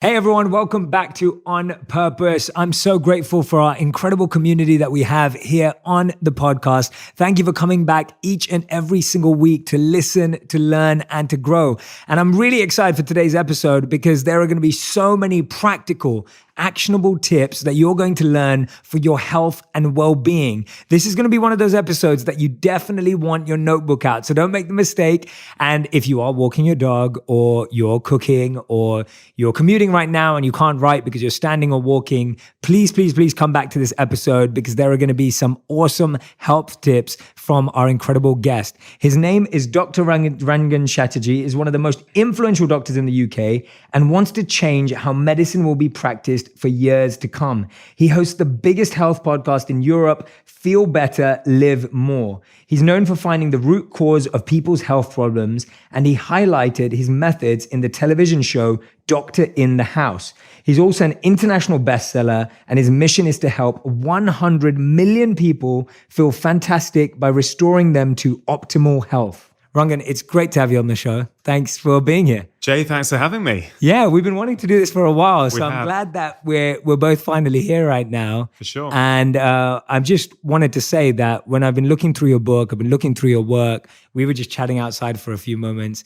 Hey everyone, welcome back to On Purpose. I'm so grateful for our incredible community that we have here on the podcast. Thank you for coming back each and every single week to listen, to learn, and to grow. And I'm really excited for today's episode because there are going to be so many practical, actionable tips that you're going to learn for your health and well-being. This is going to be one of those episodes that you definitely want your notebook out. So don't make the mistake. And if you are walking your dog or you're cooking or you're commuting right now and you can't write because you're standing or walking, please come back to this episode because there are going to be some awesome health tips from our incredible guest. His name is Dr. Rangan Chatterjee, is one of the most influential doctors in the UK and wants to change how medicine will be practiced for years to come. He hosts the biggest health podcast in Europe, Feel Better, Live More. He's known for finding the root cause of people's health problems, and he highlighted his methods in the television show Doctor in the House. He's also an international bestseller, and his mission is to help 100 million people feel fantastic by restoring them to optimal health. Rangan, it's great to have you on the show. Thanks for being here. Jay, thanks for having me. Yeah, we've been wanting to do this for a while, so I'm glad that we're both finally here right now. For sure. And I just wanted to say that when I've been looking through your book, I've been looking through your work, we were just chatting outside for a few moments.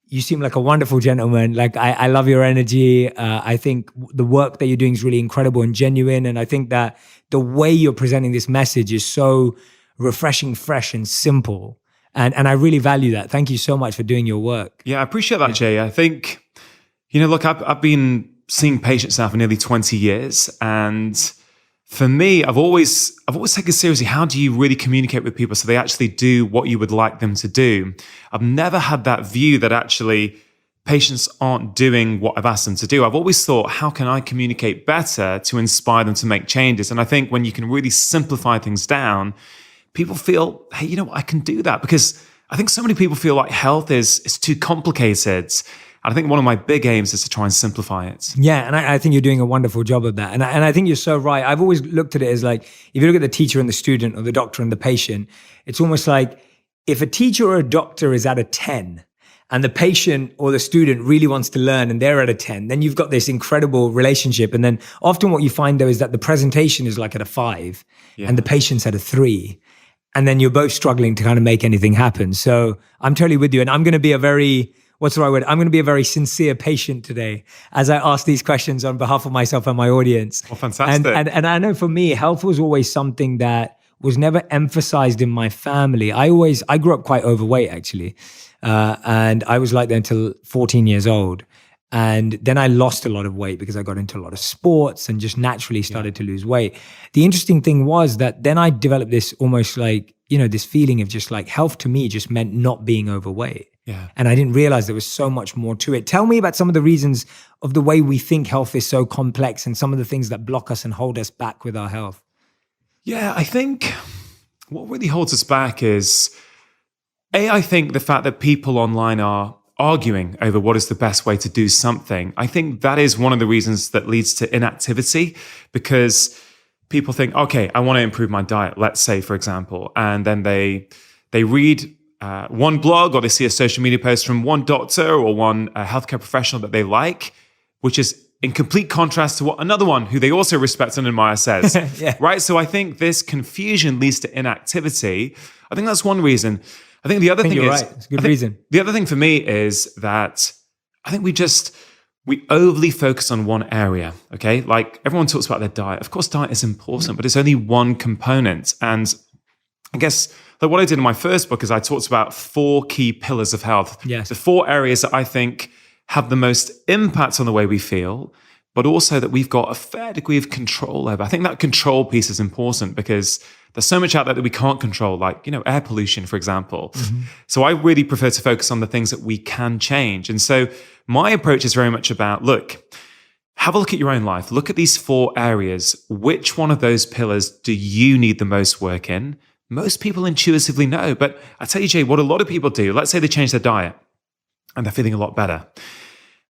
You seem like a wonderful gentleman. Like I love your energy. I think the work that you're doing is really incredible and genuine. And I think that the way you're presenting this message is so refreshing, fresh, and simple. And I really value that. Thank you so much for doing your work. Yeah, I appreciate that, Jay. I think, look, I've been seeing patients now for nearly 20 years. And for me, I've always taken seriously, how do you really communicate with people so they actually do what you would like them to do? I've never had that view that actually patients aren't doing what I've asked them to do. I've always thought, how can I communicate better to inspire them to make changes? And I think when you can really simplify things down, people feel, hey, you know what, I can do that. Because I think so many people feel like health is too complicated. And I think one of my big aims is to try and simplify it. Yeah, and I think you're doing a wonderful job of that. And I think you're so right. I've always looked at it as like, if you look at the teacher and the student or the doctor and the patient, it's almost like if a teacher or a doctor is at a 10 and the patient or the student really wants to learn and they're at a 10, then you've got this incredible relationship. And then often what you find though is that the presentation is like at a 5 and the patient's at a 3. And then you're both struggling to kind of make anything happen. So I'm totally with you. And I'm going to be I'm going to be a very sincere patient today as I ask these questions on behalf of myself and my audience. Well, fantastic. And I know for me, health was always something that was never emphasized in my family. I grew up quite overweight actually. And I was like that until 14 years old. And then I lost a lot of weight because I got into a lot of sports and just naturally started to lose weight. The interesting thing was that then I developed this almost like, this feeling of just like health to me just meant not being overweight. Yeah. And I didn't realize there was so much more to it. Tell me about some of the reasons of the way we think health is so complex and some of the things that block us and hold us back with our health. Yeah, I think what really holds us back is, I think the fact that people online are arguing over what is the best way to do something. I think that is one of the reasons that leads to inactivity, because people think, okay, I want to improve my diet, let's say, for example, and then they read one blog or they see a social media post from one doctor or one healthcare professional that they like, which is in complete contrast to what another one who they also respect and admire says, right? So I think this confusion leads to inactivity. I think that's one reason. I think the other thing is, right. It's a good reason. The other thing for me is that I think we overly focus on one area, okay? Like everyone talks about their diet. Of course, diet is important, but it's only one component. And I guess like what I did in my first book is I talked about 4 key pillars of health. Yes. The 4 areas that I think have the most impact on the way we feel, but also that we've got a fair degree of control over. I think that control piece is important because there's so much out there that we can't control, like, air pollution, for example. Mm-hmm. So I really prefer to focus on the things that we can change. And so my approach is very much about, look, have a look at your own life. Look at these 4 areas. Which one of those pillars do you need the most work in? Most people intuitively know. But I tell you, Jay, what a lot of people do, let's say they change their diet and they're feeling a lot better.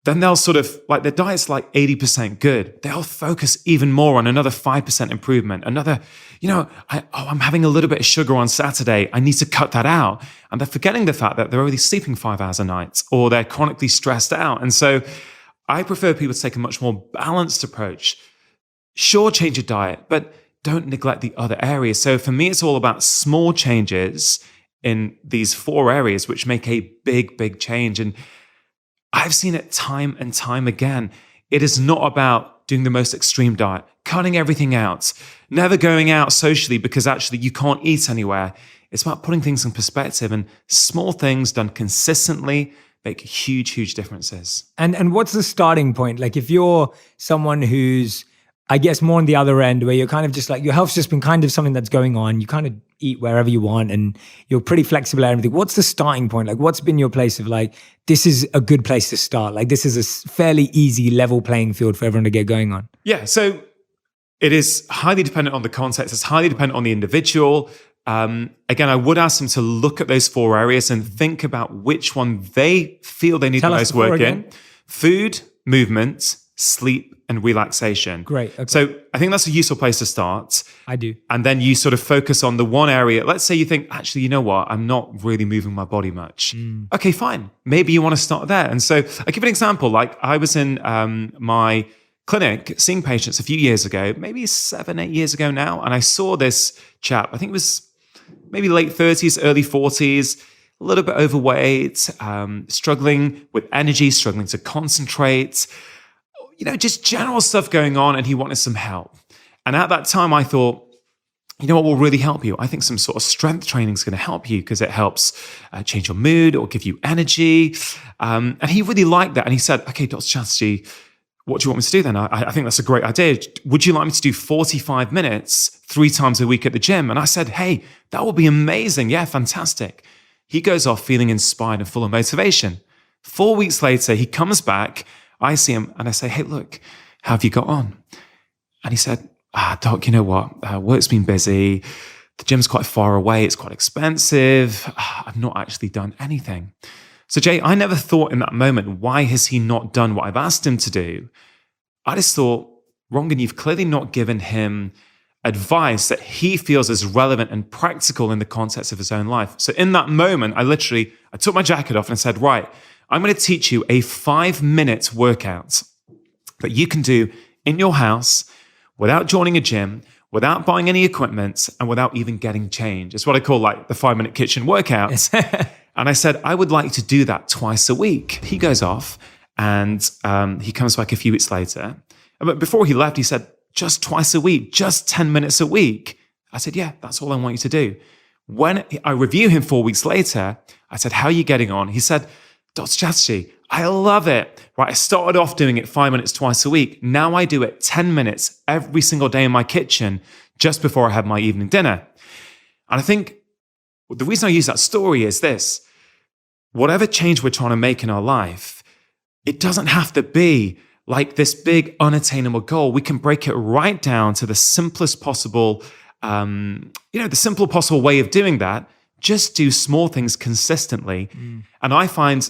Then they'll sort of, like their diet's like 80% good. They'll focus even more on another 5% improvement. Another, I'm having a little bit of sugar on Saturday. I need to cut that out. And they're forgetting the fact that they're only sleeping 5 hours a night or they're chronically stressed out. And so I prefer people to take a much more balanced approach. Sure, change your diet, but don't neglect the other areas. So for me, it's all about small changes in these 4 areas, which make a big, big change. And I've seen it time and time again. It is not about doing the most extreme diet, cutting everything out, never going out socially because actually you can't eat anywhere. It's about putting things in perspective, and small things done consistently make huge, huge differences. And what's the starting point? Like if you're someone who's, I guess, more on the other end where you're kind of just like, your health's just been kind of something that's going on. You kind of eat wherever you want and you're pretty flexible and everything. What's the starting point? Like what's been your place of like, this is a good place to start? Like this is a fairly easy level playing field for everyone to get going on. Yeah. So it is highly dependent on the context. It's highly dependent on the individual. Again, I would ask them to look at those 4 areas and think about which one they feel they need the most work in. Food, movement, sleep, and relaxation. Great. Okay. So I think that's a useful place to start. I do. And then you sort of focus on the one area. Let's say you think, actually, you know what? I'm not really moving my body much. Okay, fine. Maybe you want to start there. And so I'll give an example. Like I was in my clinic seeing patients a few years ago, maybe 7, 8 years ago now. And I saw this chap, I think it was maybe late 30s, early 40s, a little bit overweight, struggling with energy, struggling to concentrate, just general stuff going on, and he wanted some help. And at that time, I thought, you know what will really help you? I think some sort of strength training is going to help you because it helps change your mood or give you energy. And he really liked that. And he said, okay, Dr. Chatterjee, what do you want me to do then? I think that's a great idea. Would you like me to do 45 minutes 3 times a week at the gym? And I said, hey, that would be amazing. Yeah, fantastic. He goes off feeling inspired and full of motivation. 4 weeks later, he comes back. I see him and I say, hey, look, how have you got on? And he said, Doc, you know what? Work's been busy. The gym's quite far away. It's quite expensive. I've not actually done anything. So Jay, I never thought in that moment, why has he not done what I've asked him to do? I just thought, Rongan, you've clearly not given him advice that he feels is relevant and practical in the context of his own life. So in that moment, I took my jacket off and I said, right, I'm going to teach you a 5-minute workout that you can do in your house without joining a gym, without buying any equipment, and without even getting changed. It's what I call like the 5-minute kitchen workout. And I said, I would like to do that twice a week. He goes off and he comes back a few weeks later. But before he left, he said, just twice a week, just 10 minutes a week. I said, yeah, that's all I want you to do. When I review him 4 weeks later, I said, how are you getting on? He said, Dr. Chatterjee, I love it. Right, I started off doing it 5 minutes twice a week. Now I do it 10 minutes every single day in my kitchen just before I have my evening dinner. And I think the reason I use that story is this. Whatever change we're trying to make in our life, it doesn't have to be like this big unattainable goal. We can break it right down to the simplest possible, the simple possible way of doing that. Just do small things consistently. And I find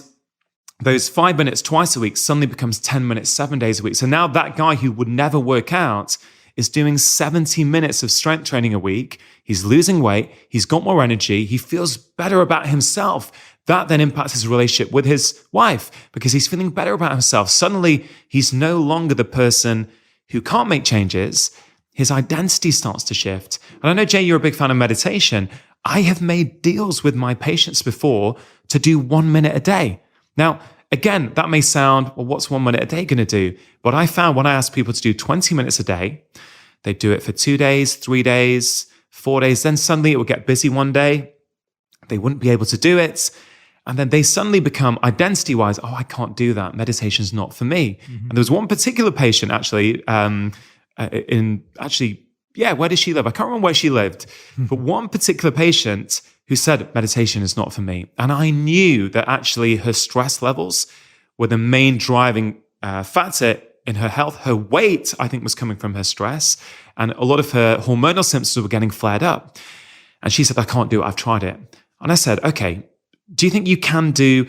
those 5 minutes twice a week suddenly becomes 10 minutes, 7 days a week. So now that guy who would never work out is doing 70 minutes of strength training a week. He's losing weight. He's got more energy. He feels better about himself. That then impacts his relationship with his wife because he's feeling better about himself. Suddenly, he's no longer the person who can't make changes. His identity starts to shift. And I know, Jay, you're a big fan of meditation. I have made deals with my patients before to do 1 minute a day. Now, again, that may sound, well, what's 1 minute a day going to do? But I found when I asked people to do 20 minutes a day, they'd do it for 2 days, 3 days, 4 days. Then suddenly it would get busy one day. They wouldn't be able to do it. And then they suddenly become identity-wise, oh, I can't do that. Meditation's not for me. And there was one particular patient actually, where did she live? I can't remember where she lived. But one particular patient who said, meditation is not for me. And I knew that actually her stress levels were the main driving factor in her health. Her weight, I think, was coming from her stress. And a lot of her hormonal symptoms were getting flared up. And she said, I can't do it. I've tried it. And I said, okay, do you think you can do,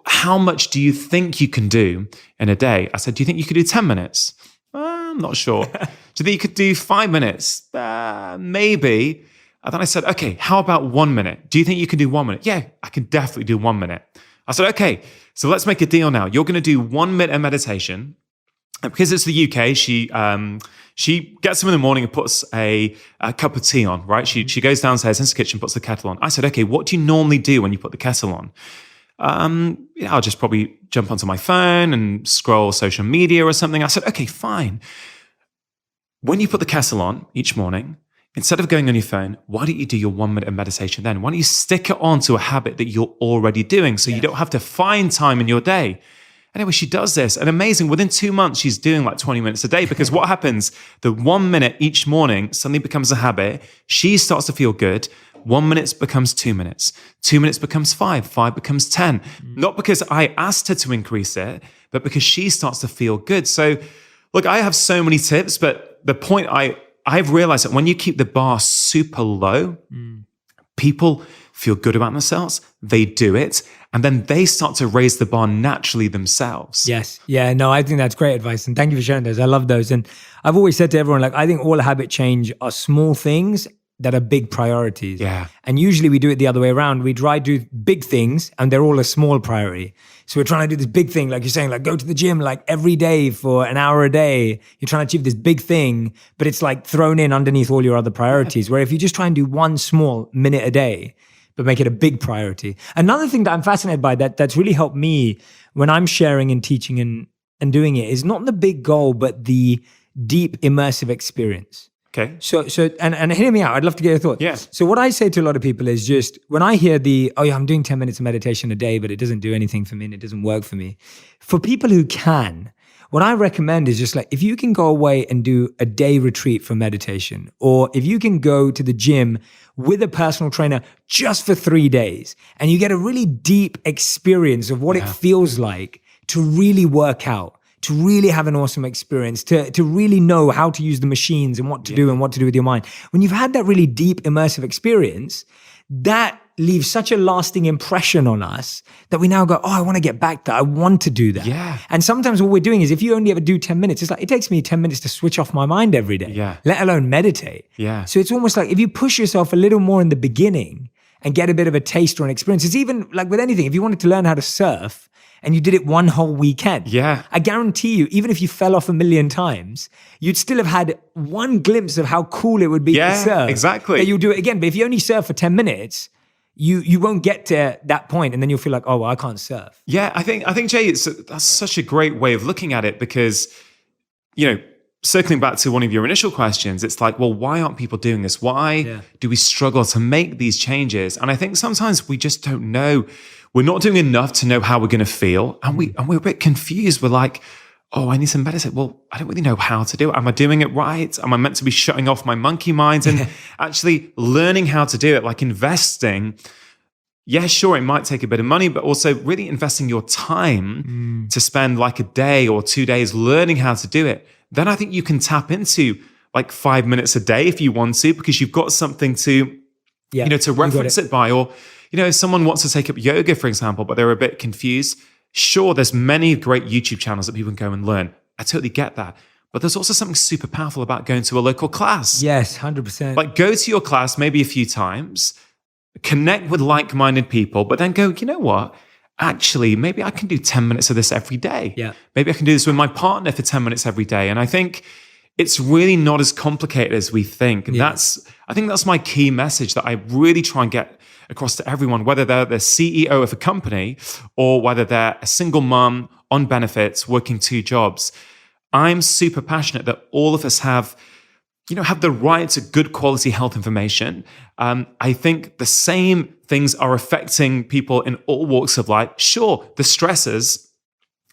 how much do you think you can do in a day? I said, do you think you could do 10 minutes? I'm not sure. Do you think you could do 5 minutes? Maybe. And then I said, okay, how about 1 minute? Do you think you can do 1 minute? Yeah, I can definitely do 1 minute. I said, okay, so let's make a deal now. You're going to do 1 minute of meditation. And because it's the UK, she gets up in the morning and puts a cup of tea on, right? She goes downstairs into the kitchen, puts the kettle on. I said, okay, what do you normally do when you put the kettle on? I'll just probably jump onto my phone and scroll social media or something. I said, okay, fine. When you put the kettle on each morning, instead of going on your phone, why don't you do your 1 minute of meditation then? Why don't you stick it on to a habit that you're already doing so you don't have to find time in your day? Anyway, she does this, and amazing, within 2 months, she's doing like 20 minutes a day, because what happens, the 1 minute each morning suddenly becomes a habit. She starts to feel good. 1 minute becomes 2 minutes. 2 minutes becomes 5. 5 becomes 10. Not because I asked her to increase it, but because she starts to feel good. So look, I have so many tips, but the point I've realized that when you keep the bar super low, people feel good about themselves, they do it, and then they start to raise the bar naturally themselves. Yes. Yeah, no, I think that's great advice. And thank you for sharing those. I love those. And I've always said to everyone, like, I think all habit change are small things that are big priorities. Yeah. And usually we do it the other way around. We try to do big things and they're all a small priority. So we're trying to do this big thing, like you're saying, like go to the gym like every day for an hour a day. You're trying to achieve this big thing, but it's like thrown in underneath all your other priorities. Where if you just try and do one small minute a day, but make it a big priority. Another thing that I'm fascinated by that's really helped me when I'm sharing and teaching and doing it is not the big goal, but the deep immersive experience. Okay. So and hear me out. I'd love to get your thoughts. Yeah. So what I say to a lot of people is just when I hear I'm doing 10 minutes of meditation a day, but it doesn't do anything for me and it doesn't work for me. For people who can, what I recommend is just like, if you can go away and do a day retreat for meditation, or if you can go to the gym with a personal trainer just for 3 days and you get a really deep experience of what it feels like to really work out, to really have an awesome experience, to really know how to use the machines and what to do and what to do with your mind. When you've had that really deep immersive experience, that leaves such a lasting impression on us that we now go, I want to get back to that. I want to do that. Yeah. And sometimes what we're doing is if you only ever do 10 minutes, it's like, it takes me 10 minutes to switch off my mind every day, let alone meditate. Yeah. So it's almost like if you push yourself a little more in the beginning and get a bit of a taste or an experience, it's even like with anything, if you wanted to learn how to surf, and you did it one whole weekend. Yeah. I guarantee you, even if you fell off 1,000,000 times, you'd still have had one glimpse of how cool it would be to surf. Exactly. That you'll do it again. But if you only surf for 10 minutes, you won't get to that point, and then you'll feel like, oh, well, I can't surf. Yeah, I think Jay, that's such a great way of looking at it, because, circling back to one of your initial questions, it's like, well, why aren't people doing this? Why do we struggle to make these changes? And I think sometimes we just don't know. We're not doing enough to know how we're going to feel. And we're a bit confused. We're like, I need some meditate. Well, I don't really know how to do it. Am I doing it right? Am I meant to be shutting off my monkey mind and actually learning how to do it, like investing? Yeah, sure, it might take a bit of money, but also really investing your time to spend like a day or 2 days learning how to do it. Then I think you can tap into like 5 minutes a day if you want to, because you've got something to, to reference it by. Or, if someone wants to take up yoga, for example, but they're a bit confused, sure, there's many great YouTube channels that people can go and learn. I totally get that. But there's also something super powerful about going to a local class. Yes, 100%. Like go to your class maybe a few times, connect with like-minded people, but then go, you know what? Actually, maybe I can do 10 minutes of this every day. Yeah. Maybe I can do this with my partner for 10 minutes every day. And I think it's really not as complicated as we think. And I think that's my key message that I really try and get across to everyone, whether they're the CEO of a company or whether they're a single mom on benefits, working 2 jobs. I'm super passionate that all of us have the right to good quality health information. I think the same things are affecting people in all walks of life. Sure, the stresses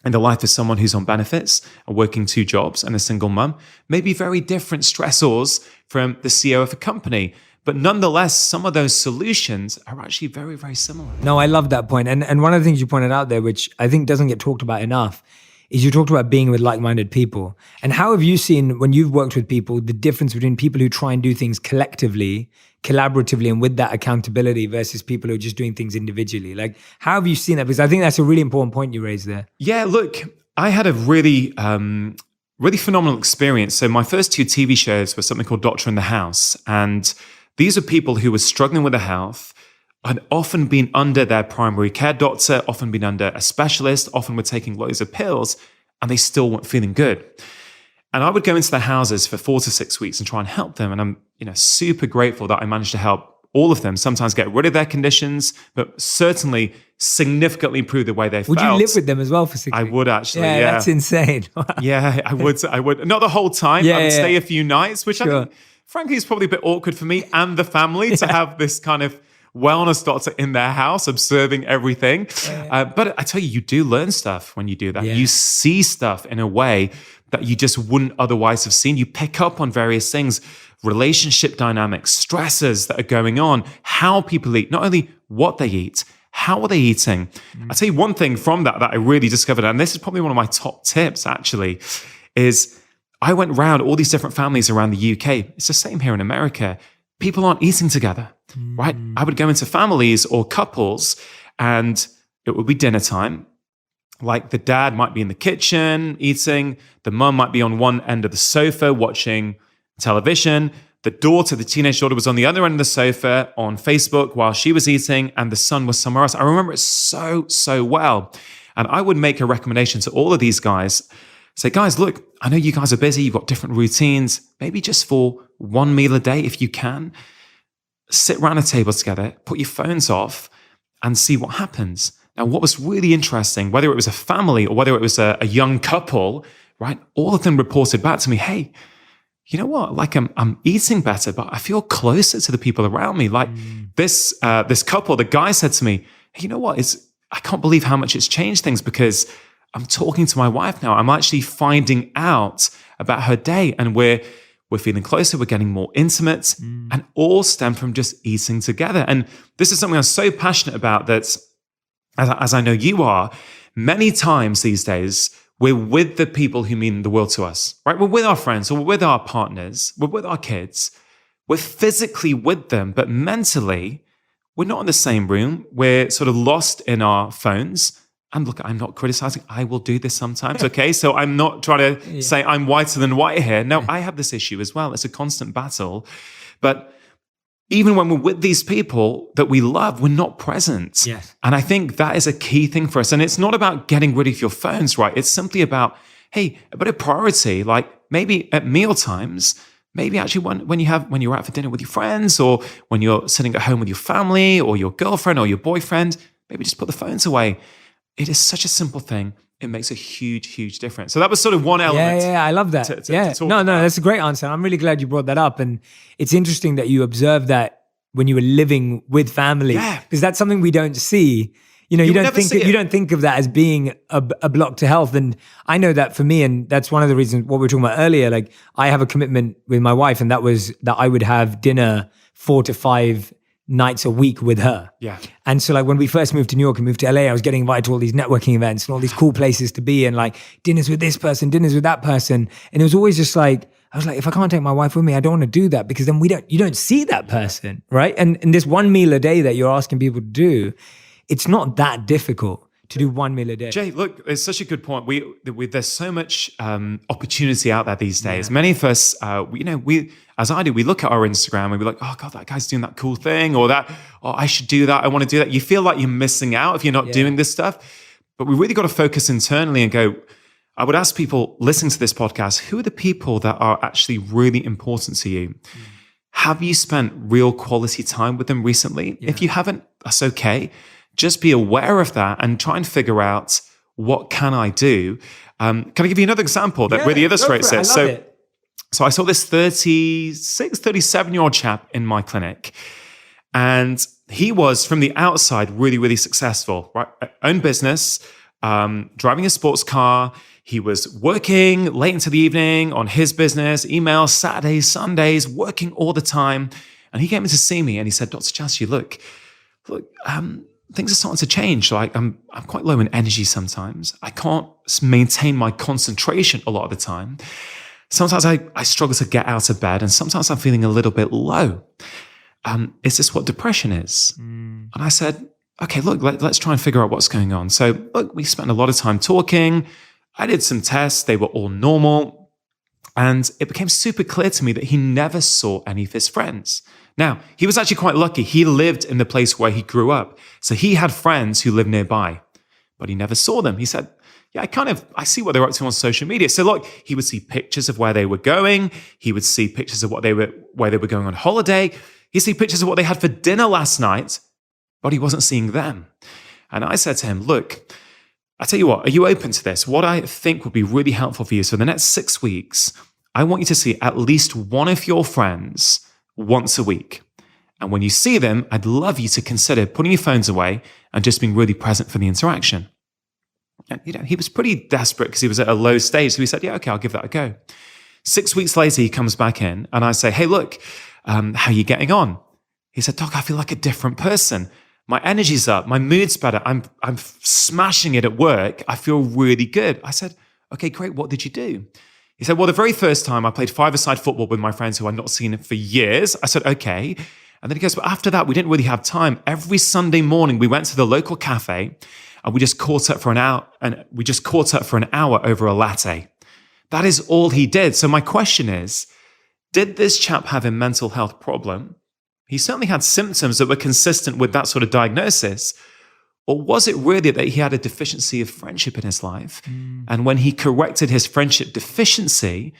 in the life of someone who's on benefits and working 2 jobs and a single mum may be very different stressors from the CEO of a company. But nonetheless, some of those solutions are actually very, very similar. No, I love that point. And one of the things you pointed out there, which I think doesn't get talked about enough, is you talked about being with like-minded people. And how have you seen, when you've worked with people, the difference between people who try and do things collectively, collaboratively, and with that accountability versus people who are just doing things individually? Like, how have you seen that? Because I think that's a really important point you raised there. Yeah, look, I had a really phenomenal experience. So my first 2 TV shows were something called Doctor in the House. And these are people who were struggling with their health. had often been under their primary care doctor, often been under a specialist, often were taking loads of pills, and they still weren't feeling good. And I would go into their houses for 4 to 6 weeks and try and help them. And I'm, super grateful that I managed to help all of them, sometimes get rid of their conditions, but certainly significantly improve the way they felt. Would you live with them as well for 6 weeks? I would actually, yeah. That's insane. Yeah, I would. Not the whole time. I would stay a few nights, which I think, frankly, is probably a bit awkward for me and the family to have this kind of wellness doctor in their house observing everything. But I tell you, you do learn stuff when you do that. You see stuff in a way that you just wouldn't otherwise have seen. You pick up on various things, relationship dynamics, stresses that are going on, how people eat, not only what they eat, how are they eating? I'll tell you one thing from that I really discovered, and this is probably one of my top tips actually, is I went around all these different families around the UK. It's the same here in America. People aren't eating together, right? I would go into families or couples and it would be dinner time. Like the dad might be in the kitchen eating, the mum might be on one end of the sofa watching television, the daughter, the teenage daughter, was on the other end of the sofa on Facebook while she was eating, and the son was somewhere else. I remember it so well. And I would make a recommendation to all of these guys. Say, guys, look, I know you guys are busy, you've got different routines, maybe just for one meal a day, if you can, sit around a table together, put your phones off and see what happens. Now, what was really interesting, whether it was a family or whether it was a young couple, right? All of them reported back to me, hey, you know what? Like I'm eating better, but I feel closer to the people around me. Like this couple, the guy said to me, hey, you know what? I can't believe how much it's changed things because I'm talking to my wife now. I'm actually finding out about her day, and we're feeling closer. We're getting more intimate, and all stem from just eating together. And this is something I'm so passionate about that, as I know you are, many times these days, we're with the people who mean the world to us, right? We're with our friends, or we're with our partners, we're with our kids. We're physically with them, but mentally, we're not in the same room. We're sort of lost in our phones. And look, I'm not criticizing. I will do this sometimes, okay? So I'm not trying to say I'm whiter than white here. No, I have this issue as well. It's a constant battle. But even when we're with these people that we love, we're not present. Yes. And I think that is a key thing for us. And it's not about getting rid of your phones, right? It's simply about, hey, a bit of priority, like maybe at meal times, maybe actually when you're out for dinner with your friends, or when you're sitting at home with your family or your girlfriend or your boyfriend, maybe just put the phones away. It is such a simple thing. It makes a huge, huge difference. So that was sort of one element. Yeah, I love that. To talk No, about. that's a great answer. I'm really glad you brought that up. And it's interesting that you observed that when you were living with family, because that's something we don't see. You don't think of that as being a block to health. And I know that for me, and that's one of the reasons what we were talking about earlier. Like I have a commitment with my wife, and that was that I would have dinner 4 to 5 nights a week with her. Yeah. And so like when we first moved to New York and moved to LA, I was getting invited to all these networking events and all these cool places to be, and like dinners with this person, dinners with that person. And it was always just like, I was like, if I can't take my wife with me, I don't want to do that, because then you don't see that person, right? And this one meal a day that you're asking people to do, it's not that difficult to do one meal a day. Jay, look, it's such a good point. There's so much opportunity out there these days. Many of us, we as I do, we look at our Instagram and we're like, oh God, that guy's doing that cool thing, or that, oh, I should do that. I want to do that. You feel like you're missing out if you're not doing this stuff. But we really got to focus internally and go, I would ask people listening to this podcast, who are the people that are actually really important to you? Have you spent real quality time with them recently? If you haven't, that's okay. Just be aware of that and try and figure out, what can I do? Can I give you another example that really illustrates it? So I saw this 36, 37-year-old chap in my clinic, and he was from the outside really, really successful, right? Own business, driving a sports car. He was working late into the evening on his business, emails, Saturdays, Sundays, working all the time. And he came in to see me and he said, Dr. Chastity, look, things are starting to change. Like I'm quite low in energy sometimes. I can't maintain my concentration a lot of the time. Sometimes I struggle to get out of bed, and sometimes I'm feeling a little bit low. Is this what depression is? And I said, okay, look, let's try and figure out what's going on. So look, we spent a lot of time talking. I did some tests. They were all normal. And it became super clear to me that he never saw any of his friends. Now, he was actually quite lucky. He lived in the place where he grew up. So he had friends who lived nearby, but he never saw them. He said, yeah, I see what they're up to on social media. So look, he would see pictures of where they were going. He would see pictures of where they were going on holiday. He'd see pictures of what they had for dinner last night, but he wasn't seeing them. And I said to him, look, I tell you what, are you open to this? What I think would be really helpful for you is for the next 6 weeks, I want you to see at least one of your friends once a week. And when you see them, I'd love you to consider putting your phones away and just being really present for the interaction. And he was pretty desperate because he was at a low stage. So he said, yeah, okay, I'll give that a go. 6 weeks later, he comes back in and I say, hey, look, how are you getting on? He said, Doc, I feel like a different person. My energy's up. My mood's better. I'm smashing it at work. I feel really good. I said, okay, great. What did you do? He said, well, the very first time I played five-a-side football with my friends who I'd not seen for years. I said, okay. And then he goes, but after that, we didn't really have time. Every Sunday morning, we went to the local cafe and we just caught up for an hour over a latte. That is all he did. So my question is, did this chap have a mental health problem? He certainly had symptoms that were consistent with that sort of diagnosis. Or was it really that he had a deficiency of friendship in his life? And when he corrected his friendship deficiency,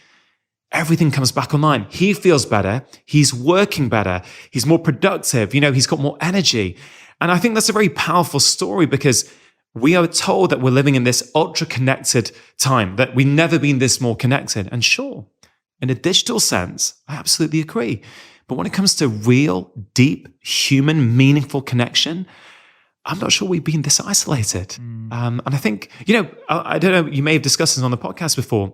everything comes back online. He feels better. He's working better. He's more productive. He's got more energy. And I think that's a very powerful story because we are told that we're living in this ultra-connected time, that we've never been this more connected. And sure, in a digital sense, I absolutely agree. But when it comes to real, deep, human, meaningful connection, I'm not sure we've been this isolated. And I think, I don't know, you may have discussed this on the podcast before.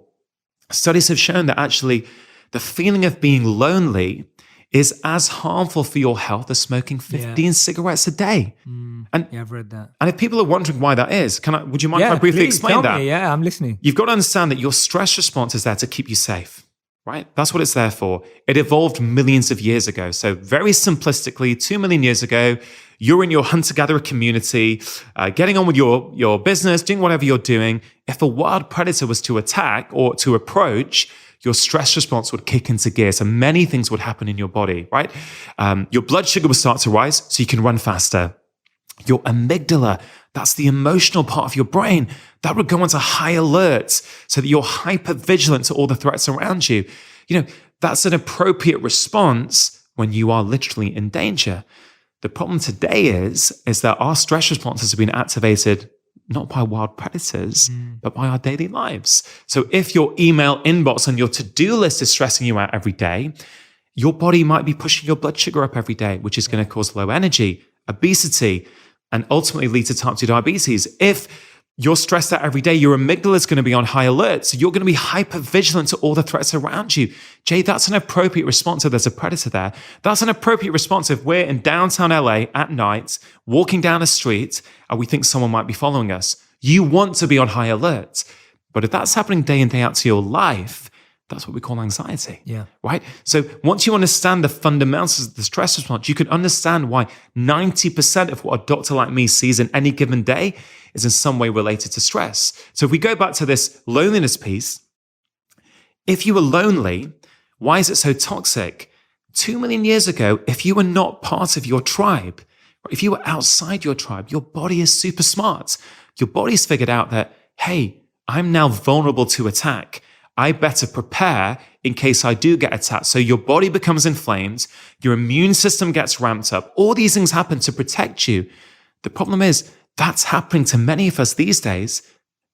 Studies have shown that actually the feeling of being lonely is as harmful for your health as smoking 15 cigarettes a day. And I've read that. And if people are wondering why that is, would you mind if I briefly explain that? Yeah, I'm listening. You've got to understand that your stress response is there to keep you safe. Right? That's what it's there for. It evolved millions of years ago. So very simplistically, 2 million years ago, you're in your hunter-gatherer community, getting on with your business, doing whatever you're doing. If a wild predator was to attack or to approach, your stress response would kick into gear. So many things would happen in your body, right? Your blood sugar would start to rise so you can run faster. Your amygdala, that's the emotional part of your brain, that would go into high alert so that you're hyper vigilant to all the threats around you. That's an appropriate response when you are literally in danger. The problem today is that our stress responses have been activated not by wild predators, but by our daily lives. So if your email inbox on your to-do list is stressing you out every day, your body might be pushing your blood sugar up every day, which is going to cause low energy, obesity, and ultimately lead to type 2 diabetes. If you're stressed out every day, your amygdala is going to be on high alert. So you're going to be hyper vigilant to all the threats around you. Jay, that's an appropriate response if there's a predator there. That's an appropriate response if we're in downtown LA at night, walking down a street, and we think someone might be following us. You want to be on high alert. But if that's happening day in, day out to your life, that's what we call anxiety. Yeah. Right? So once you understand the fundamentals of the stress response, you can understand why 90% of what a doctor like me sees in any given day is in some way related to stress. So if we go back to this loneliness piece, if you were lonely, why is it so toxic? 2 million years ago, if you were not part of your tribe, if you were outside your tribe, your body is super smart. Your body's figured out that, hey, I'm now vulnerable to attack. I better prepare in case I do get attacked. So your body becomes inflamed, your immune system gets ramped up. All these things happen to protect you. The problem is that's happening to many of us these days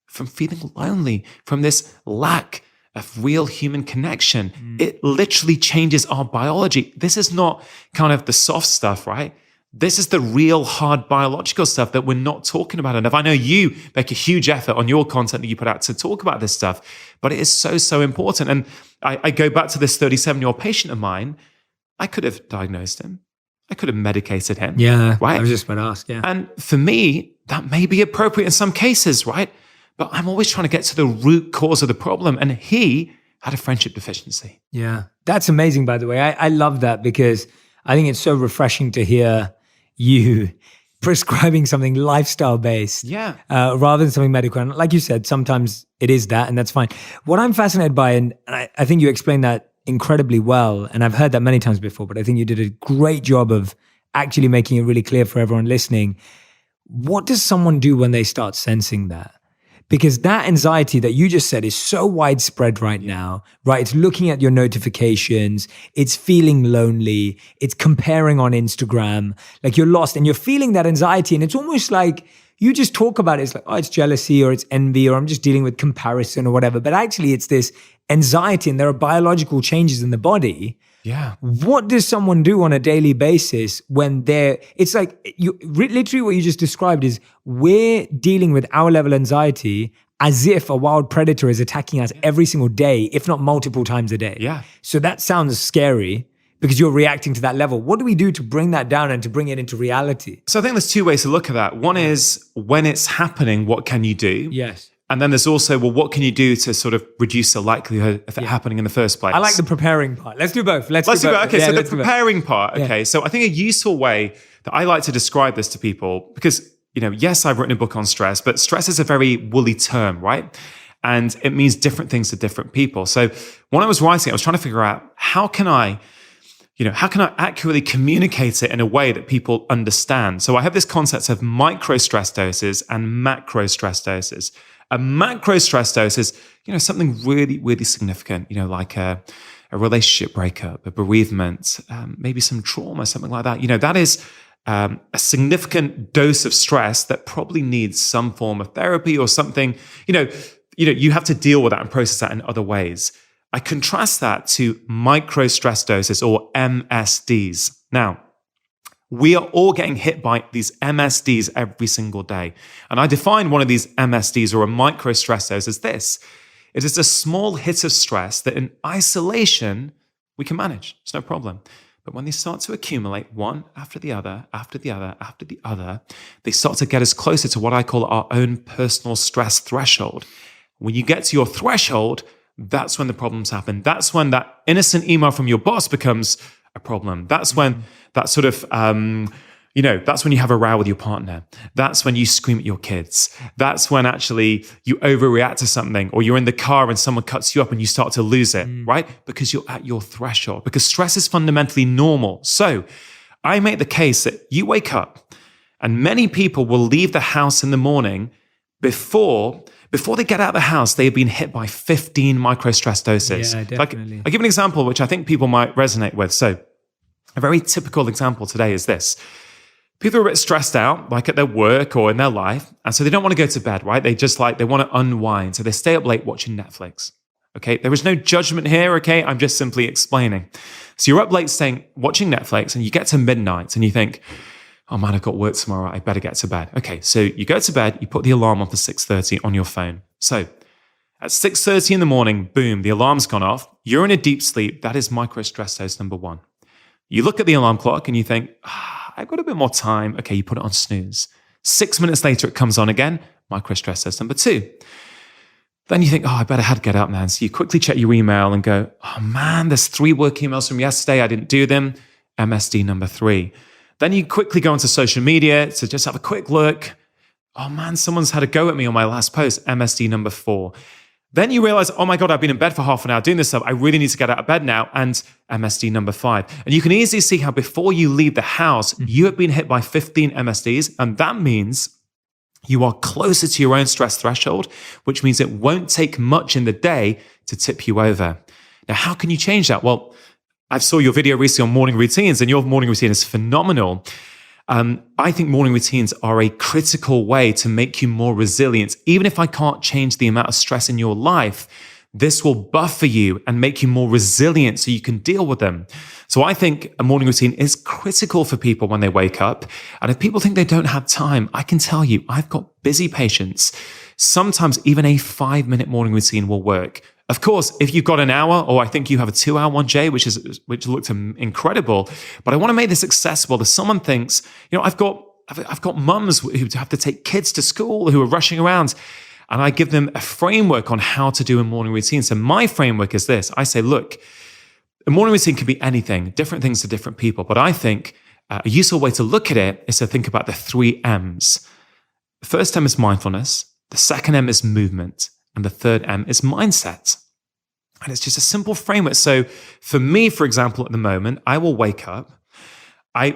from feeling lonely, from this lack of real human connection. It literally changes our biology. This is not kind of the soft stuff, right? This is the real hard biological stuff that we're not talking about enough. I know you make a huge effort on your content that you put out to talk about this stuff, but it is so, so important. And I go back to this 37-year-old patient of mine. I could have diagnosed him. I could have medicated him. Yeah, right? I was just about to ask, yeah. And for me, that may be appropriate in some cases, right? But I'm always trying to get to the root cause of the problem. And he had a friendship deficiency. Yeah, that's amazing, by the way. I love that because I think it's so refreshing to hear you prescribing something lifestyle based, rather than something medical. And like you said, sometimes it is that, and that's fine. What I'm fascinated by, and I think you explained that incredibly well, and I've heard that many times before, but I think you did a great job of actually making it really clear for everyone listening. What does someone do when they start sensing that? Because that anxiety that you just said is so widespread right now, right? It's looking at your notifications, it's feeling lonely, it's comparing on Instagram, like you're lost and you're feeling that anxiety. And it's almost like you just talk about it. It's like, oh, it's jealousy or it's envy or I'm just dealing with comparison or whatever. But actually it's this anxiety and there are biological changes in the body. Yeah. What does someone do on a daily basis when it's like literally what you just described is we're dealing with our level of anxiety as if a wild predator is attacking us every single day, if not multiple times a day. Yeah. So that sounds scary because you're reacting to that level. What do we do to bring that down and to bring it into reality? So I think there's two ways to look at that. One is when it's happening, what can you do? Yes. And then there's also, well, what can you do to sort of reduce the likelihood of it happening in the first place? I like the preparing part. Let's do both. Let's do both. Okay, so the preparing part. Okay, so I think a useful way that I like to describe this to people, because, yes, I've written a book on stress, but stress is a very woolly term, right? And it means different things to different people. So when I was writing, I was trying to figure out how can I accurately communicate it in a way that people understand? So I have this concept of micro stress doses and macro stress doses. A macro stress dose is, something really, really significant, like a relationship breakup, a bereavement, maybe some trauma, something like that. That is a significant dose of stress that probably needs some form of therapy or something. You have to deal with that and process that in other ways. I contrast that to micro stress doses or MSDs. Now, we are all getting hit by these MSDs every single day. And I define one of these MSDs or a micro stress dose as this. It is a small hit of stress that in isolation, we can manage. It's no problem. But when they start to accumulate one after the other, after the other, after the other, they start to get us closer to what I call our own personal stress threshold. When you get to your threshold, that's when the problems happen. That's when that innocent email from your boss becomes a problem. That's when that sort of, that's when you have a row with your partner. That's when you scream at your kids. That's when actually you overreact to something, or you're in the car and someone cuts you up and you start to lose it, right? Because you're at your threshold, because stress is fundamentally normal. So I make the case that you wake up and many people will leave the house in the morning before they get out of the house, they've been hit by 15 micro stress doses. Yeah, definitely. I'll give an example, which I think people might resonate with. So a very typical example today is this. People are a bit stressed out, like at their work or in their life. And so they don't want to go to bed, right? They want to unwind. So they stay up late watching Netflix. Okay. There is no judgment here. Okay. I'm just simply explaining. So you're up late watching Netflix and you get to midnight and you think, oh man, I've got work tomorrow. I better get to bed. Okay. So you go to bed, you put the alarm on for 6:30 on your phone. So at 6:30 in the morning, boom, the alarm's gone off. You're in a deep sleep. That is micro stress dose number one. You look at the alarm clock and you think, I've got a bit more time. Okay, you put it on snooze. 6 minutes later, it comes on again. Micro stress test number two. Then you think, I better get up now. So you quickly check your email and go, oh man, there's 3 work emails from yesterday. I didn't do them. MSD number 3. Then you quickly go onto social media to just have a quick look. Oh man, someone's had a go at me on my last post. MSD number 4. Then you realize, oh my God, I've been in bed for half an hour doing this stuff. I really need to get out of bed now. And MSD number 5. And you can easily see how before you leave the house, you have been hit by 15 MSDs. And that means you are closer to your own stress threshold, which means it won't take much in the day to tip you over. Now, how can you change that? Well, I saw your video recently on morning routines, and your morning routine is phenomenal. I think morning routines are a critical way to make you more resilient. Even if I can't change the amount of stress in your life, this will buffer you and make you more resilient so you can deal with them. So I think a morning routine is critical for people when they wake up. And if people think they don't have time, I can tell you, I've got busy patients. Sometimes even a 5-minute morning routine will work. Of course, if you've got an hour, or I think you have a 2-hour one, Jay, which looked incredible, but I want to make this accessible. If someone thinks, I've got mums who have to take kids to school who are rushing around, and I give them a framework on how to do a morning routine. So my framework is this. I say, look, a morning routine can be anything, different things to different people, but I think a useful way to look at it is to think about the 3 M's. The first M is mindfulness, the second M is movement, and the third M is mindset. And it's just a simple framework. So for me, for example, at the moment, I will wake up. I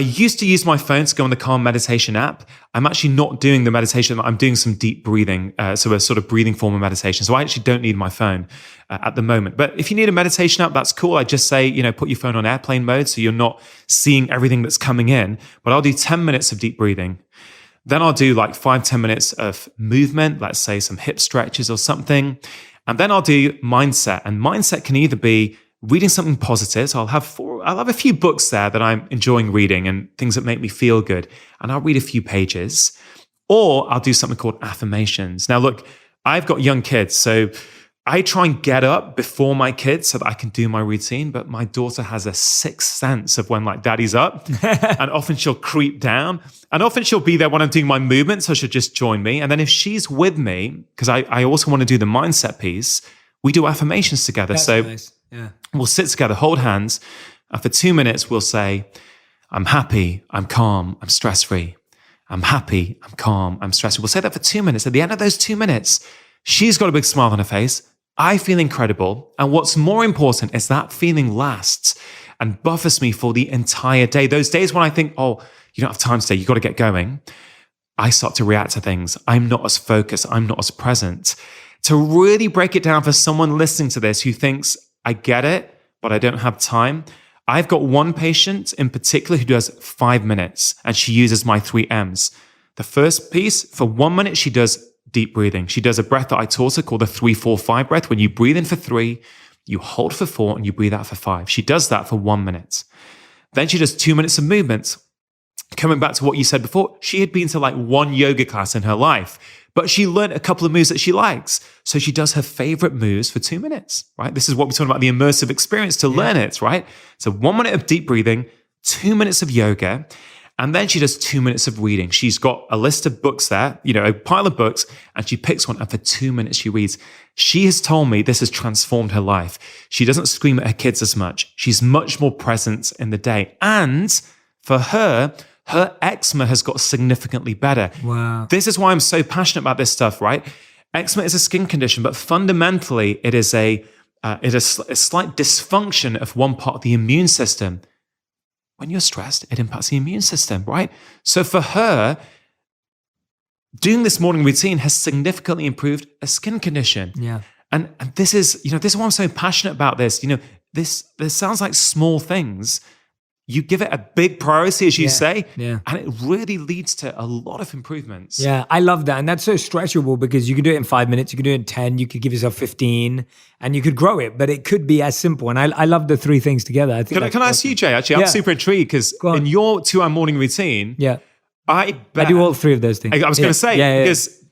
used to use my phone to go on the Calm meditation app. I'm actually not doing the meditation. I'm doing some deep breathing, so a sort of breathing form of meditation. So I actually don't need my phone at the moment. But if you need a meditation app, that's cool. I just say, put your phone on airplane mode so you're not seeing everything that's coming in. But I'll do 10 minutes of deep breathing. Then I'll do like 5-10 minutes of movement, let's say some hip stretches or something. And then I'll do mindset. And mindset can either be reading something positive. So I'll have a few books there that I'm enjoying reading and things that make me feel good. And I'll read a few pages. Or I'll do something called affirmations. Now, look, I've got young kids, so I try and get up before my kids so that I can do my routine. But my daughter has a sixth sense of when like daddy's up. And often she'll creep down. And often she'll be there when I'm doing my movement. So she'll just join me. And then if she's with me, because I also want to do the mindset piece, we do affirmations together. That's so nice. Yeah. We'll sit together, hold hands. And for 2 minutes, we'll say, I'm happy, I'm calm, I'm stress-free. I'm happy, I'm calm, I'm stress-free. We'll say that for 2 minutes. At the end of those 2 minutes, she's got a big smile on her face. I feel incredible. And what's more important is that feeling lasts and buffers me for the entire day. Those days when I think, oh, you don't have time today, you got to get going. I start to react to things. I'm not as focused. I'm not as present. To really break it down for someone listening to this who thinks, I get it, but I don't have time. I've got one patient in particular who does 5 minutes and she uses my 3 M's. The first piece, for 1 minute, she does deep breathing. She does a breath that I taught her called the 3-4-5 breath. When you breathe in for 3, you hold for 4, and you breathe out for 5. She does that for 1 minute. Then she does 2 minutes of movement. Coming back to what you said before, she had been to like 1 yoga class in her life, but she learned a couple of moves that she likes. So she does her favorite moves for 2 minutes, right? This is what we're talking about, the immersive experience to learn it, right? So 1 minute of deep breathing, 2 minutes of yoga, and then she does 2 minutes of reading. She's got a list of books there, a pile of books, and she picks one, and for 2 minutes she reads. She has told me this has transformed her life. She doesn't scream at her kids as much. She's much more present in the day. And for her eczema has got significantly better. Wow. This is why I'm so passionate about this stuff, right? Eczema is a skin condition, but fundamentally it is a slight dysfunction of one part of the immune system. When you're stressed, it impacts the immune system, right? So for her, doing this morning routine has significantly improved a skin condition. Yeah. And this is why I'm so passionate about this. This sounds like small things. You give it a big priority, as you say, and it really leads to a lot of improvements. Yeah, I love that. And that's so stretchable because you can do it in 5 minutes, you can do it in 10, you could give yourself 15, and you could grow it, but it could be as simple. And I love the 3 things together. I think Can I ask you, Jay, actually? I'm super intrigued because in your 2-hour morning routine, I do all 3 of those things. I was going to say, because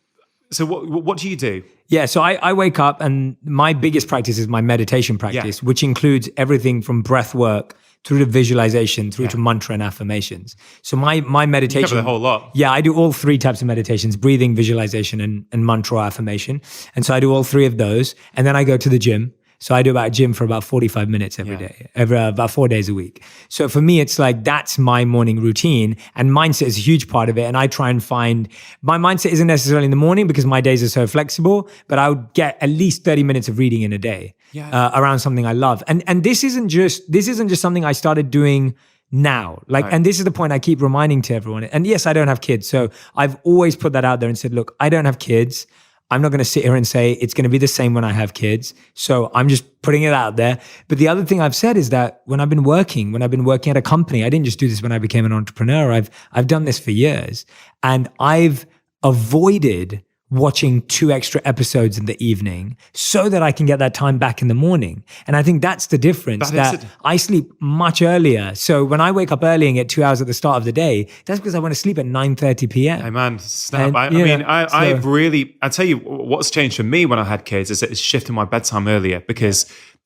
so what do you do? Yeah, so I wake up and my biggest practice is my meditation practice, which includes everything from breath work through to visualization, through to mantra and affirmations. So my meditation— You cover the whole lot. Yeah, I do all 3 types of meditations: breathing, visualization, and mantra or affirmation. And so I do all 3 of those. And then I go to the gym. So I do about gym for about 45 minutes every day, about 4 days a week. So for me, it's like, that's my morning routine, and mindset is a huge part of it. And I try and find, my mindset isn't necessarily in the morning because my days are so flexible, but I would get at least 30 minutes of reading in a day around something I love. And this isn't just something I started doing now. And this is the point I keep reminding to everyone. And yes, I don't have kids. So I've always put that out there and said, look, I don't have kids. I'm not going to sit here and say it's going to be the same when I have kids. So I'm just putting it out there. But the other thing I've said is that when I've been working at a company, I didn't just do this when I became an entrepreneur. I've done this for years, and I've avoided watching 2 extra episodes in the evening so that I can get that time back in the morning. And I think that's the difference, that I sleep much earlier. So when I wake up early and get 2 hours at the start of the day, that's because I want to sleep at 9:30 p.m. Hey man, snap. I tell you what's changed for me when I had kids is it's shifting my bedtime earlier, because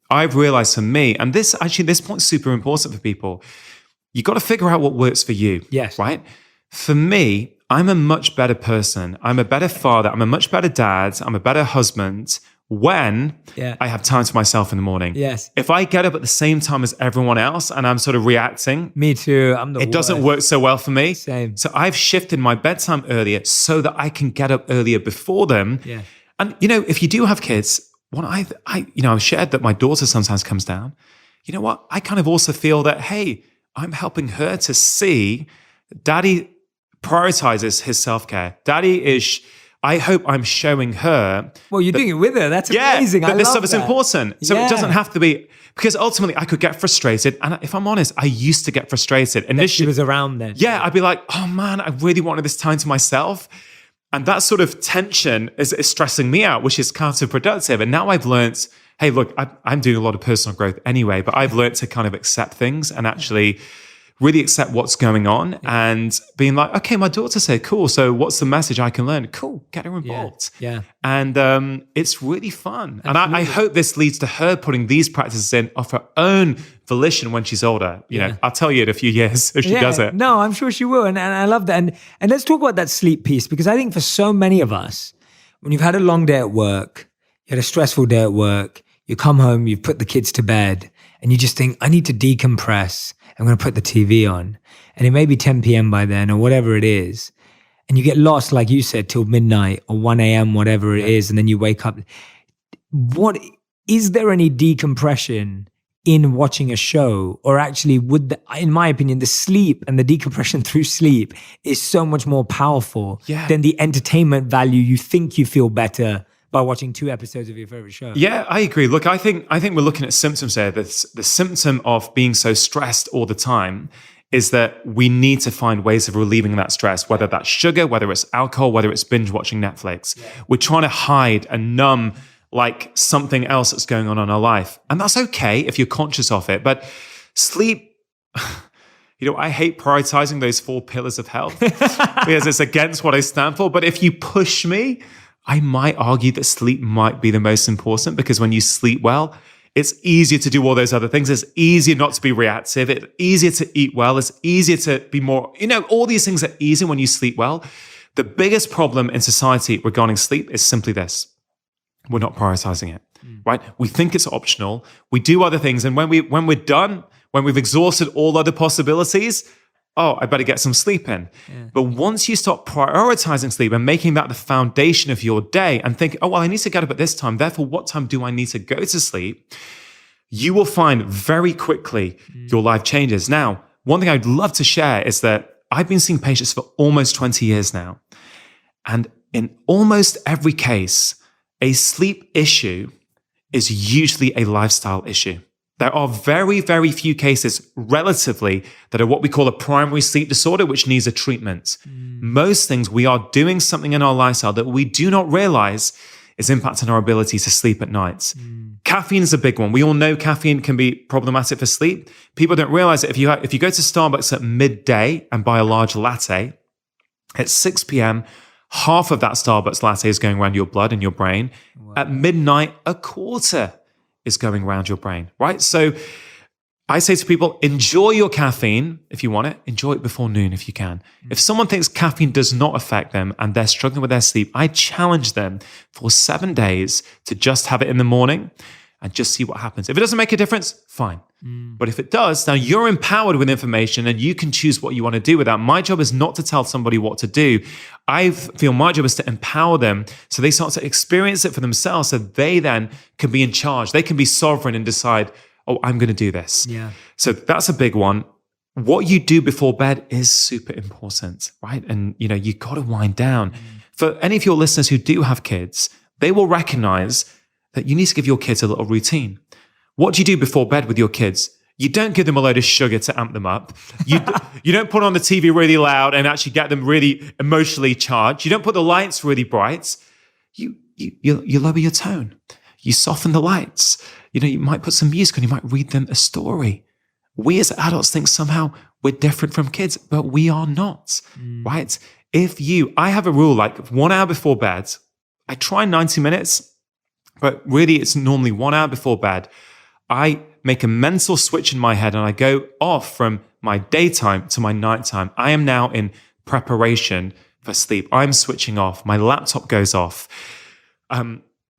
I've realized for me, and this point's super important for people, you got to figure out what works for you. Yes. Right? For me, I'm a much better person. I'm a better father. I'm a much better dad. I'm a better husband when Yeah. I have time to myself in the morning. Yes. If I get up at the same time as everyone else and I'm sort of reacting, Me too. I'm the it doesn't worst. work so well for me. Same. So I've shifted my bedtime earlier so that I can get up earlier before them. Yeah. And, if you do have kids, what I've shared that my daughter sometimes comes down. You know what? I kind of also feel that, hey, I'm helping her to see Daddy prioritizes his self-care. I hope I'm showing her. Well, you're doing it with her. That's amazing. That I this love stuff is that. important. So Yeah. it doesn't have to be, because ultimately I could get frustrated. And if I'm honest, I used to get frustrated. That she was around then. Yeah, I'd be like, oh man, I really wanted this time to myself. And that sort of tension is stressing me out, which is counterproductive. And now I've learned, hey, look, I'm doing a lot of personal growth anyway, but I've learned to kind of accept things and actually really accept what's going on and being like, okay, my daughter said, cool. So what's the message I can learn? Cool, get her involved. Yeah. And it's really fun. And I hope this leads to her putting these practices in of her own volition when she's older. You know, I'll tell you in a few years if she does it. No, I'm sure she will. And I love that. And let's talk about that sleep piece, because I think for so many of us, when you've had a long day at work, you had a stressful day at work, you come home, you've put the kids to bed, and you just think, I need to decompress. I'm going to put the TV on. And it may be 10 p.m. by then or whatever it is. And you get lost, like you said, till midnight or 1 a.m., whatever it is. And then you wake up. Is there any decompression in watching a show? Or actually, in my opinion, the sleep and the decompression through sleep is so much more powerful than the entertainment value. You think you feel better by watching 2 episodes of your favorite show. Yeah, I agree. Look, I think we're looking at symptoms here. The symptom of being so stressed all the time is that we need to find ways of relieving that stress, whether that's sugar, whether it's alcohol, whether it's binge watching Netflix. Yeah. We're trying to hide and numb like something else that's going on in our life. And that's okay if you're conscious of it. But sleep, I hate prioritizing those 4 pillars of health because it's against what I stand for. But if you push me, I might argue that sleep might be the most important, because when you sleep well, it's easier to do all those other things. It's easier not to be reactive. It's easier to eat well. It's easier to be more, all these things are easier when you sleep well. The biggest problem in society regarding sleep is simply this. We're not prioritizing it, right? We think it's optional. We do other things. And when we're done, when we've exhausted all other possibilities, I better get some sleep in. Yeah. But once you start prioritizing sleep and making that the foundation of your day and think, I need to get up at this time, therefore what time do I need to go to sleep? You will find very quickly your life changes. Now, one thing I'd love to share is that I've been seeing patients for almost 20 years now. And in almost every case, a sleep issue is usually a lifestyle issue. There are very, very few cases relatively that are what we call a primary sleep disorder, which needs a treatment. Most things, we are doing something in our lifestyle that we do not realize is impacting our ability to sleep at night. Caffeine is a big one. We all know caffeine can be problematic for sleep. People don't realize that if you go to Starbucks at midday and buy a large latte, at 6 p.m., half of that Starbucks latte is going around your blood and your brain. Wow. At midnight, a quarter is going around your brain, right? So I say to people, enjoy your caffeine if you want it. Enjoy it before noon if you can. If someone thinks caffeine does not affect them and they're struggling with their sleep, I challenge them for 7 days to just have it in the morning and just see what happens. If it doesn't make a difference, fine. But if it does, now you're empowered with information and you can choose what you want to do with that. My job is not to tell somebody what to do. I feel my job is to empower them so they start to experience it for themselves, so they then can be in charge. They can be sovereign and decide, I'm going to do this. Yeah. So that's a big one. What you do before bed is super important, right? And you got to wind down. For any of your listeners who do have kids, they will recognize that you need to give your kids a little routine. What do you do before bed with your kids? You don't give them a load of sugar to amp them up. You don't put on the TV really loud and actually get them really emotionally charged. You don't put the lights really bright. You lower your tone. You soften the lights. You might put some music on. You might read them a story. We as adults think somehow we're different from kids, but we are not, right? I have a rule, like 1 hour before bed, I try 90 minutes, but really it's normally 1 hour before bed. I make a mental switch in my head and I go off from my daytime to my nighttime. I am now in preparation for sleep. I'm switching off. My laptop goes off.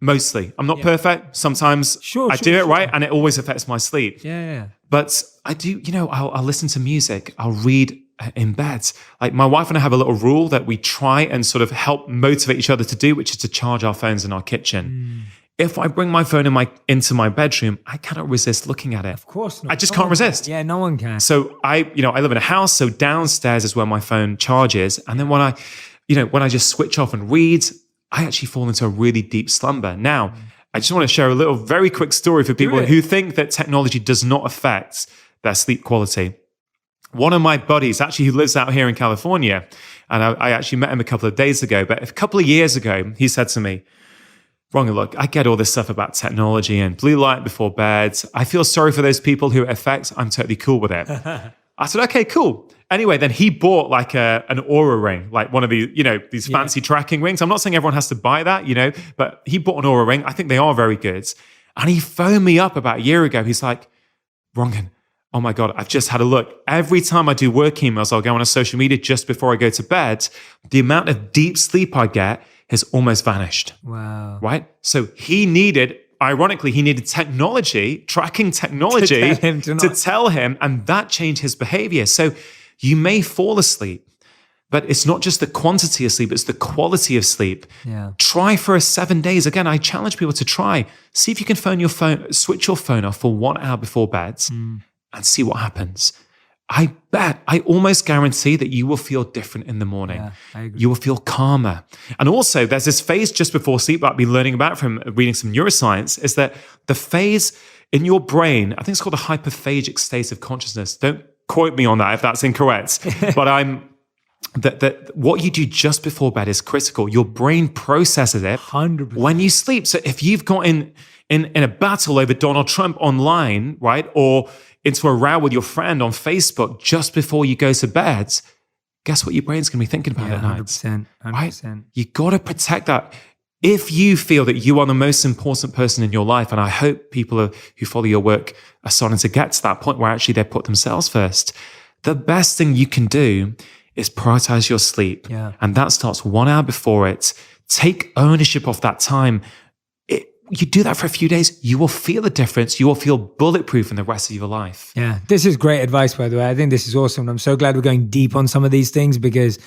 Mostly. I'm not perfect. Sometimes I do it right and it always affects my sleep. Yeah. But I do, I'll listen to music. I'll read in bed. Like my wife and I have a little rule that we try and sort of help motivate each other to do, which is to charge our phones in our kitchen. If I bring my phone into my bedroom, I cannot resist looking at it. Of course not. I just can't resist. Yeah, no one can. So I live in a house, so downstairs is where my phone charges. And then when I just switch off and read, I actually fall into a really deep slumber. Now, I just want to share a little very quick story for people who think that technology does not affect their sleep quality. One of my buddies, actually, who lives out here in California, and I actually met him a couple of days ago, but a couple of years ago, he said to me, Rongan, look, I get all this stuff about technology and blue light before bed. I feel sorry for those people who it affects. I'm totally cool with it. I said, okay, cool. Anyway, then he bought like an Aura ring, like one of these fancy tracking rings. I'm not saying everyone has to buy that, but he bought an Aura ring. I think they are very good. And he phoned me up about a year ago. He's like, Rongan, oh my God, I've just had a look. Every time I do work emails, I'll go on a social media just before I go to bed. The amount of deep sleep I get has almost vanished. Wow. Right? So ironically, he needed tracking technology to tell him, and that changed his behavior. So you may fall asleep, but it's not just the quantity of sleep, it's the quality of sleep. Yeah. Try for 7 days. Again, I challenge people to try. See if you can switch your phone off for 1 hour before bed and see what happens. I almost guarantee that you will feel different in the morning. Yeah, I agree. You will feel calmer. And also, there's this phase just before sleep that I've been learning about from reading some neuroscience, is that the phase in your brain, I think it's called a hyperphagic state of consciousness. Don't quote me on that if that's incorrect. But that what you do just before bed is critical. Your brain processes it 100%. when you sleep. So if you've got in a battle over Donald Trump online, right, or into a row with your friend on Facebook just before you go to bed, guess what your brain's going to be thinking about at night? 100%. Right? You got to protect that. If you feel that you are the most important person in your life, and I hope people who follow your work are starting to get to that point where actually they put themselves first, the best thing you can do is prioritize your sleep. Yeah. And that starts 1 hour before it. Take ownership of that time. You do that for a few days, you will feel the difference. You will feel bulletproof in the rest of your life. Yeah, this is great advice, by the way. I think this is awesome. I'm so glad we're going deep on some of these things because,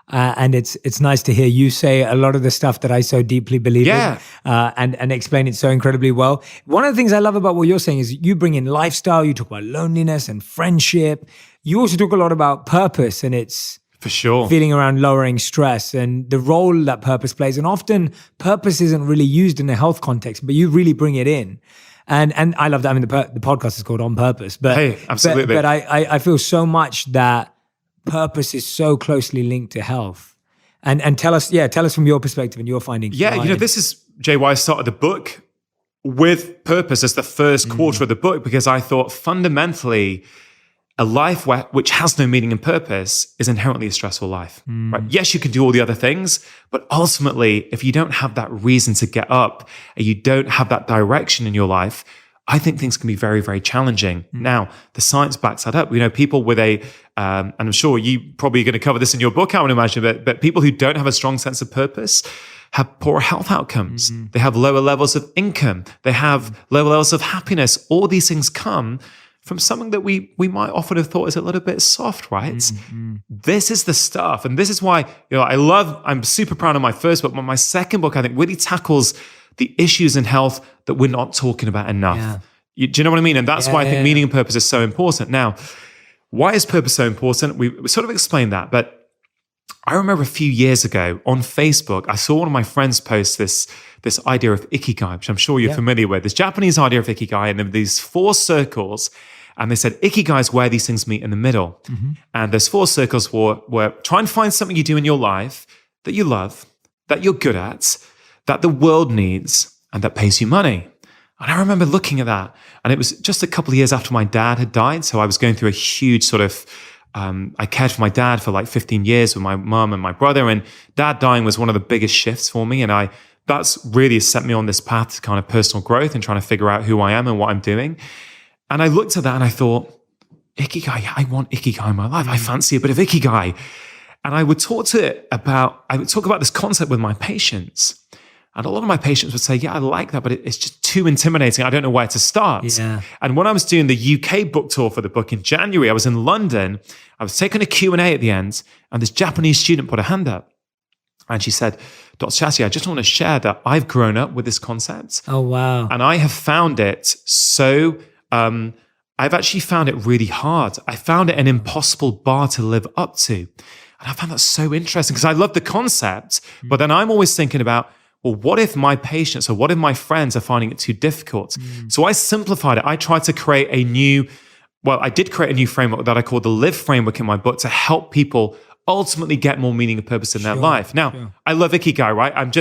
and it's nice to hear you say a lot of the stuff that I so deeply believe in and explain it so incredibly well. One of the things I love about what you're saying is you bring in lifestyle, you talk about loneliness and friendship. You also talk a lot about purpose, and it's for sure feeling around lowering stress and the role that purpose plays. And often purpose isn't really used in a health context, but you really bring it in. And I love that. I mean, the podcast is called On Purpose, but hey, absolutely. But I feel so much that purpose is so closely linked to health. And tell us from your perspective and your findings. Yeah, this is, Jay, why I started the book with purpose as the first quarter of the book, because I thought fundamentally a life which has no meaning and purpose is inherently a stressful life. Right? Yes, you can do all the other things, but ultimately, if you don't have that reason to get up and you don't have that direction in your life, I think things can be very, very challenging. Now, the science backs that up. People with and I'm sure you probably are going to cover this in your book, I would imagine, but people who don't have a strong sense of purpose have poor health outcomes. They have lower levels of income. They have lower levels of happiness. All these things come from something that we might often have thought is a little bit soft, right? This is the stuff. And this is why, I'm super proud of my first book, but my second book, I think, really tackles the issues in health that we're not talking about enough. Yeah. Do you know what I mean? And that's why I think meaning and purpose is so important. Now, why is purpose so important? We sort of explained that, but I remember a few years ago on Facebook, I saw one of my friends post this idea of ikigai, which I'm sure you're familiar with, this Japanese idea of ikigai, and there were these 4 circles. And they said, ikigai is where these things meet in the middle. And those 4 circles were try and find something you do in your life that you love, that you're good at, that the world needs, and that pays you money. And I remember looking at that. And it was just a couple of years after my dad had died. So I was going through a huge sort of, I cared for my dad for like 15 years with my mom and my brother. And dad dying was one of the biggest shifts for me. And that's really set me on this path to kind of personal growth and trying to figure out who I am and what I'm doing. And I looked at that and I thought, ikigai, I want ikigai in my life. I fancy a bit of ikigai. And I would talk about this concept with my patients. And a lot of my patients would say, yeah, I like that, but it's just too intimidating. I don't know where to start. Yeah. And when I was doing the UK book tour for the book in January, I was in London. I was taking a Q&A at the end, and this Japanese student put a hand up. And she said, Dr. Shetty, I just want to share that I've grown up with this concept. Oh, wow. And I have found it so, I've actually found it really hard. I found it an impossible bar to live up to. And I found that so interesting because I love the concept, but then I'm always thinking about, well, what if my patients or what if my friends are finding it too difficult? So I simplified it. I tried to create I did create a new framework that I call the Live framework in my book to help people ultimately get more meaning and purpose in their life. Now, I love Ikigai, right? I'm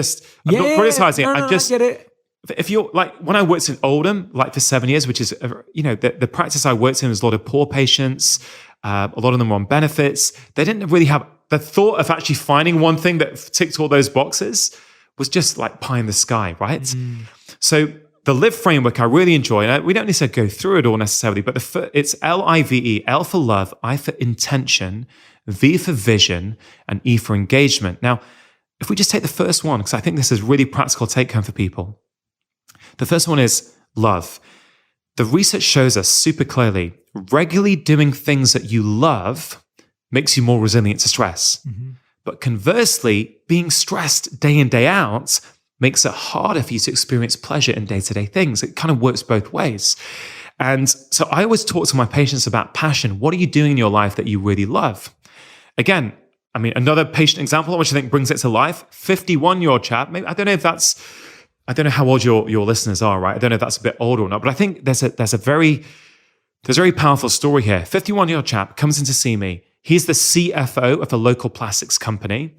not criticizing it. I get it. If you're like, when I worked in Oldham, like for 7 years, which is, the practice I worked in was a lot of poor patients. A lot of them were on benefits. They didn't really have the thought of actually finding one thing that ticked all those boxes was just like pie in the sky, right? So the Live framework I really enjoy, and we don't need to go through it all necessarily, but it's LIVE, L for love, I for intention, V for vision, and E for engagement. Now, if we just take the first one, because I think this is really practical take home for people. The first one is love. The research shows us super clearly, regularly doing things that you love makes you more resilient to stress. But conversely, being stressed day in, day out makes it harder for you to experience pleasure in day-to-day things. It kind of works both ways. And so I always talk to my patients about passion. What are you doing in your life that you really love? Again, I mean, another patient example, which I think brings it to life, 51-year-old chap. Maybe, I don't know how old your listeners are, right? I don't know if that's a bit older or not, but I think there's a very powerful story here. 51-year-old chap comes in to see me. He's the CFO of a local plastics company.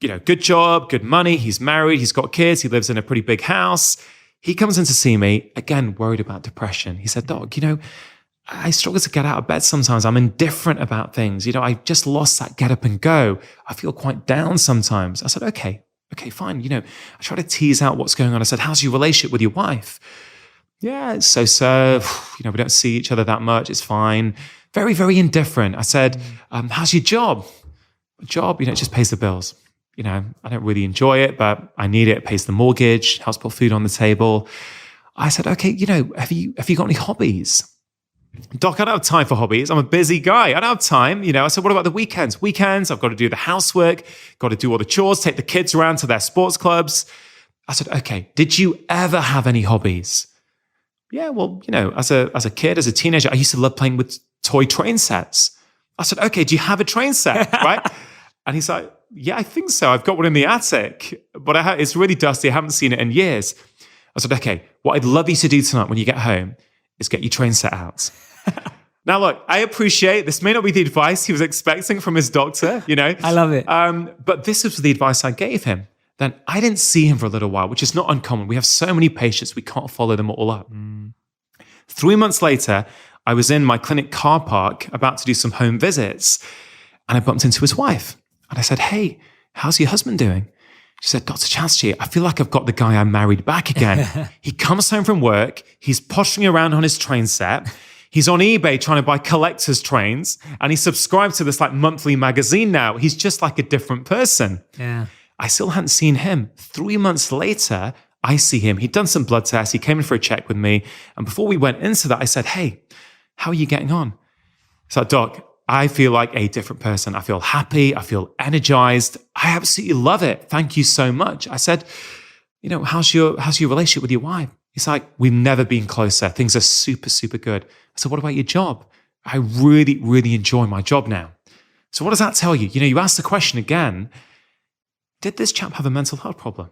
Good job, good money. He's married. He's got kids. He lives in a pretty big house. He comes in to see me, again, worried about depression. He said, Doc, I struggle to get out of bed sometimes. I'm indifferent about things. I just lost that get up and go. I feel quite down sometimes. I said, okay, fine. I try to tease out what's going on. I said, how's your relationship with your wife? Yeah, it's so. We don't see each other that much. It's fine. Very, very indifferent. I said, how's your job? Job, it just pays the bills. I don't really enjoy it, but I need it. It pays the mortgage, helps put food on the table. I said, okay, have you got any hobbies? Doc, I don't have time for hobbies. I'm a busy guy. I don't have time. I said, what about the weekends? Weekends, I've got to do the housework, got to do all the chores, take the kids around to their sports clubs. I said, okay, did you ever have any hobbies? Yeah, well, as a kid, as a teenager, I used to love playing with toy train sets. I said, okay, do you have a train set, right? And he's like, yeah, I think so. I've got one in the attic, but it's really dusty. I haven't seen it in years. I said, okay, what I'd love you to do tonight when you get home is get your train set out. Now, look, I appreciate this may not be the advice he was expecting from his doctor, I love it. But this was the advice I gave him. Then I didn't see him for a little while, which is not uncommon. We have so many patients, we can't follow them all up. 3 months later, I was in my clinic car park about to do some home visits, and I bumped into his wife. And I said, hey, how's your husband doing? She said, Dr. Chastity, I feel like I've got the guy I married back again. He comes home from work, he's pottering around on his train set, he's on eBay trying to buy collector's trains, and he subscribed to this monthly magazine now. He's just like a different person. Yeah. I still hadn't seen him. 3 months later, I see him. He'd done some blood tests. He came in for a check with me. And before we went into that, I said, hey, how are you getting on? So, Doc, I feel like a different person. I feel happy. I feel energized. I absolutely love it. Thank you so much. I said, how's your relationship with your wife? He's like, we've never been closer. Things are super, super good. I said, what about your job? I really, really enjoy my job now. So what does that tell you? You asked the question again, did this chap have a mental health problem?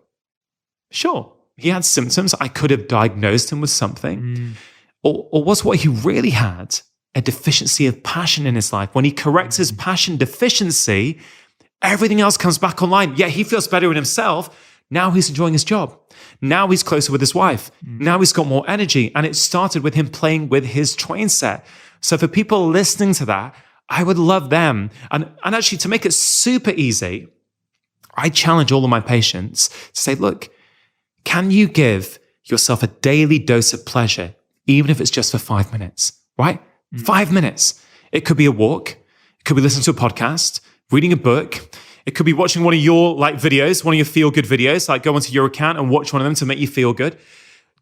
Sure. He had symptoms. I could have diagnosed him with something. Or was what he really had a deficiency of passion in his life? When he corrects his passion deficiency, everything else comes back online. Yeah, he feels better in himself. Now he's enjoying his job. Now he's closer with his wife. Now he's got more energy. And it started with him playing with his train set. So for people listening to that, I would love them. And actually, to make it super easy, I challenge all of my patients to say, look, can you give yourself a daily dose of pleasure, even if it's just for 5 minutes, right? 5 minutes. It could be a walk. It could be listening to a podcast, reading a book. It could be watching one of your like videos, one of your feel-good videos, like go onto your account and watch one of them to make you feel good.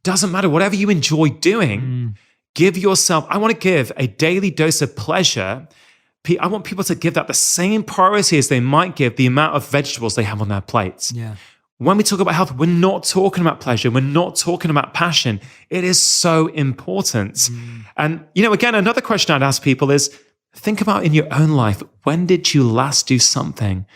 Doesn't matter, whatever you enjoy doing, give yourself, I want to give a daily dose of pleasure. I want people to give that the same priority as they might give the amount of vegetables they have on their plates. Yeah. When we talk about health, we're not talking about pleasure. We're not talking about passion. It is so important. And, again, another question I'd ask people is, think about in your own life, when did you last do something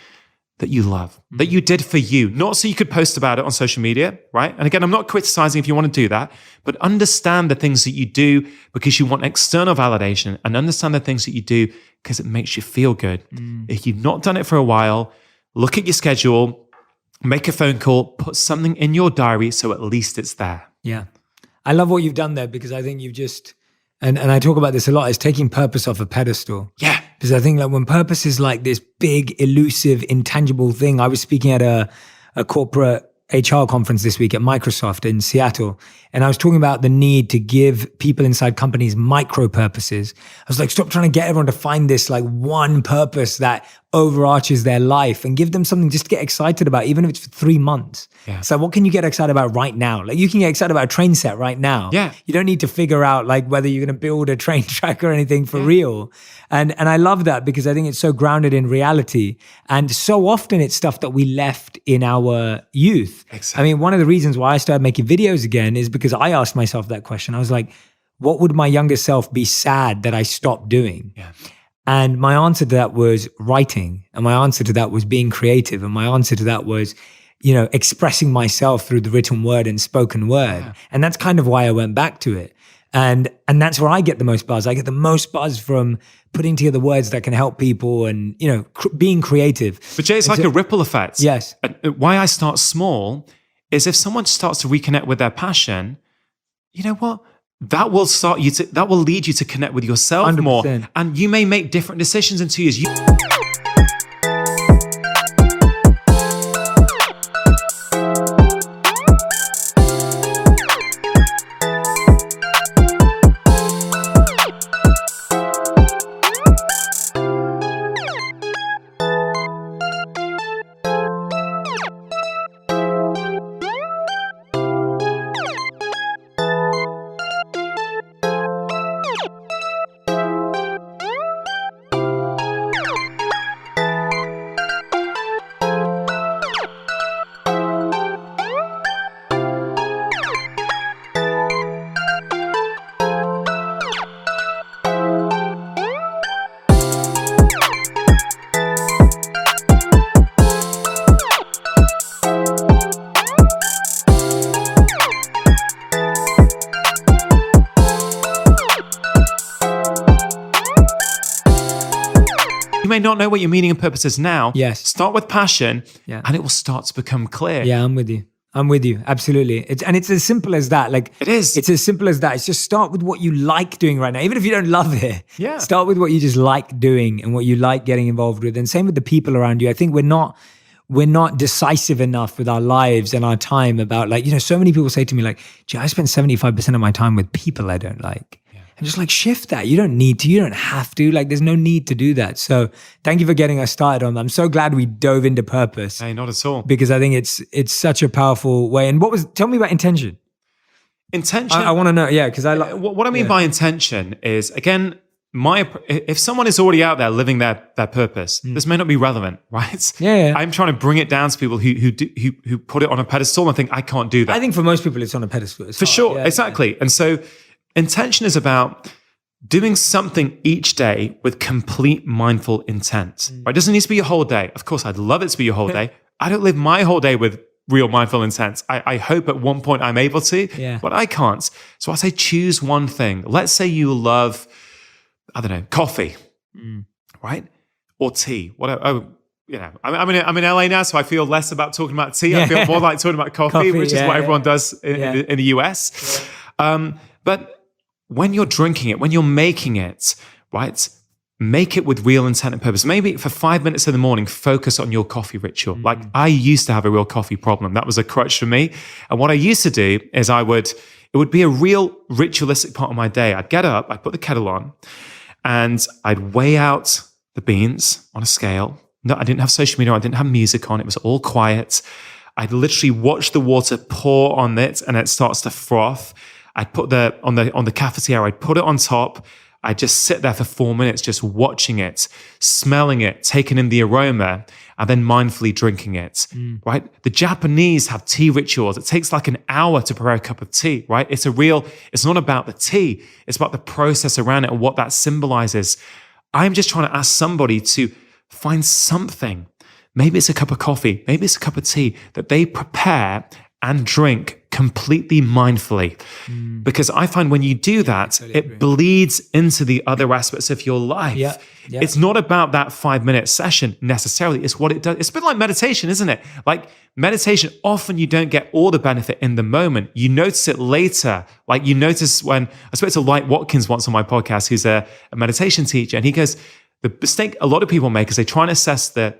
that you love, that you did for you, not so you could post about it on social media, right? And again, I'm not criticizing if you want to do that, but understand the things that you do because you want external validation, and understand the things that you do because it makes you feel good. If you've not done it for a while, look at your schedule, make a phone call, put something in your diary so at least it's there. Yeah. I love what you've done there, because I think you've just, and I talk about this a lot, is taking purpose off a pedestal. Yeah. Because I think like when purpose is like this big, elusive, intangible thing. I was speaking at a corporate HR conference this week at Microsoft in Seattle, and I was talking about the need to give people inside companies micro purposes. I was like, stop trying to get everyone to find this like one purpose that overarches their life, and give them something just to get excited about, even if it's for 3 months. Yeah. So what can you get excited about right now? Like you can get excited about a train set right now. Yeah. You don't need to figure out like whether you're going to build a train track or anything for real. And I love that, because I think it's so grounded in reality. And so often it's stuff that we left in our youth. Exactly. I mean, one of the reasons why I started making videos again is because I asked myself that question. I was like, what would my younger self be sad that I stopped doing? Yeah. And my answer to that was writing. And my answer to that was being creative. And my answer to that was, expressing myself through the written word and spoken word. Yeah. And that's kind of why I went back to it. And that's where I get the most buzz. I get the most buzz from putting together words that can help people and, being creative. But Jay, it's like a ripple effect. Yes. Why I start small is if someone starts to reconnect with their passion, you know what? That will lead you to connect with yourself 100%. more. And you may make different decisions in 2 years. You may not know what your meaning and purpose is now. Yes. Start with passion, and it will start to become clear. Yeah, I'm with you. Absolutely. It's as simple as that. Like it is. It's as simple as that. It's just start with what you like doing right now. Even if you don't love it. Yeah. Start with what you just like doing and what you like getting involved with. And same with the people around you. I think we're not decisive enough with our lives and our time about so many people say to me like, gee, I spend 75% of my time with people I don't like. And just like shift that. You don't need to, you don't have to, there's no need to do that. So thank you for getting us started on that. I'm so glad we dove into purpose. Hey, not at all. Because I think it's such a powerful way. And tell me about intention. Intention. I want to know. Yeah. Cause what I mean by intention is, again, if someone is already out there living their purpose, this may not be relevant, right? Yeah. I'm trying to bring it down to people who put it on a pedestal and think, I can't do that. I think for most people, it's on a pedestal. For sure. Yeah, exactly. Yeah. And so intention is about doing something each day with complete mindful intent. Right? It doesn't need to be your whole day. Of course, I'd love it to be your whole day. I don't live my whole day with real mindful intent. I hope at one point I'm able to, but I can't. So I say choose one thing. Let's say you love, I don't know, coffee, right? Or tea. I'm in LA now, so I feel less about talking about tea. I feel more like talking about coffee, which is what everyone does in the US. But when you're drinking it, when you're making it, right, make it with real intent and purpose. Maybe for 5 minutes in the morning, focus on your coffee ritual. Like I used to have a real coffee problem. That was a crutch for me. And what I used to do is it would be a real ritualistic part of my day. I'd get up, I'd put the kettle on, and I'd weigh out the beans on a scale, I didn't have social media. I didn't have music on. It was all quiet. I'd literally watch the water pour on it and it starts to froth. I'd put on the cafetiere, I'd put it on top. I'd just sit there for 4 minutes, just watching it, smelling it, taking in the aroma, and then mindfully drinking it, right? The Japanese have tea rituals. It takes like an hour to prepare a cup of tea, right? It's not about the tea. It's about the process around it and what that symbolizes. I'm just trying to ask somebody to find something. Maybe it's a cup of coffee, maybe it's a cup of tea that they prepare and drink completely mindfully. Because I find when you do that, it bleeds into the other aspects of your life. Yeah. It's not about that 5-minute session necessarily. It's what it does. It's a bit like meditation, isn't it? Like meditation, often you don't get all the benefit in the moment. You notice it later. Like you notice when I spoke to Light Watkins once on my podcast, who's a meditation teacher, and he goes, the mistake a lot of people make is they try and assess the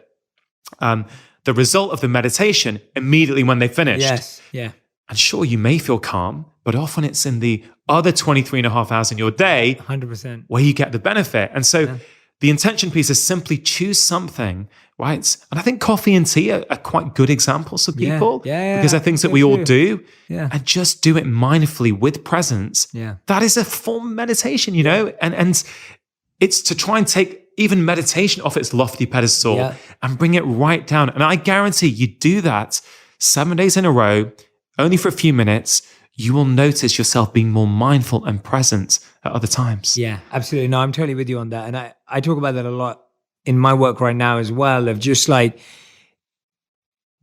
result of the meditation immediately when they finished. Yes, yeah. And sure, you may feel calm, but often it's in the other 23 and a half hours in your day 100%. where you get the benefit. And so the intention piece is simply choose something, right? And I think coffee and tea are quite good examples of people because they're things that we all do. Yeah. And just do it mindfully with presence. Yeah. That is a form of meditation, you know? And it's to try and take even meditation off its lofty pedestal and bring it right down. And I guarantee you do that 7 days in a row, only for a few minutes, you will notice yourself being more mindful and present at other times. Yeah, absolutely. No, I'm totally with you on that. And I talk about that a lot in my work right now as well, of just like,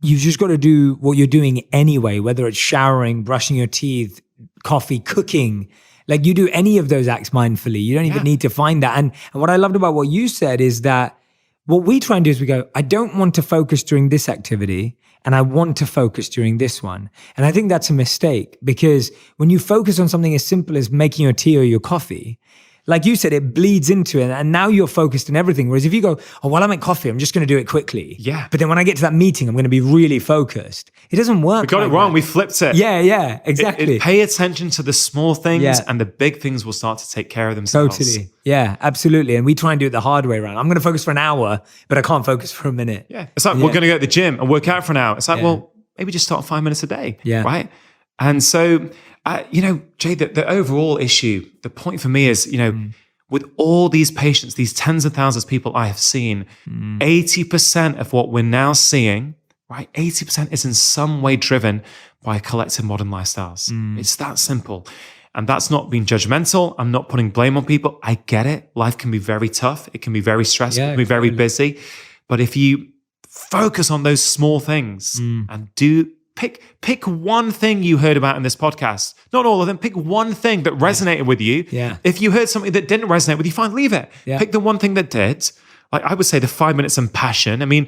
you've just got to do what you're doing anyway, whether it's showering, brushing your teeth, coffee, cooking. Like you do any of those acts mindfully. You don't even need to find that. And what I loved about what you said is that what we try and do is we go, I don't want to focus during this activity and I want to focus during this one. And I think that's a mistake because when you focus on something as simple as making your tea or your coffee, like you said, it bleeds into it. And now you're focused on everything. Whereas if you go, oh, while I make coffee, I'm just going to do it quickly. Yeah. But then when I get to that meeting, I'm going to be really focused. It doesn't work. We got it wrong. We flipped it. Yeah, exactly. Pay attention to the small things and the big things will start to take care of themselves. Totally. Yeah, absolutely. And we try and do it the hard way around. I'm going to focus for an hour, but I can't focus for a minute. Yeah. It's like, we're going to go to the gym and work out for an hour. It's like, well, maybe just start 5 minutes a day. Yeah. Right. And so, Jay, the overall issue, the point for me is, with all these patients, these tens of thousands of people I have seen, 80% of what we're now seeing, right? 80% is in some way driven by collective modern lifestyles. It's that simple. And that's not being judgmental. I'm not putting blame on people. I get it. Life can be very tough. It can be very stressful. It can be very busy. But if you focus on those small things and pick one thing you heard about in this podcast. Not all of them. Pick one thing that resonated with you. Yeah. If you heard something that didn't resonate with you, fine, leave it. Yeah. Pick the one thing that did. Like I would say the 5 minutes and passion. I mean,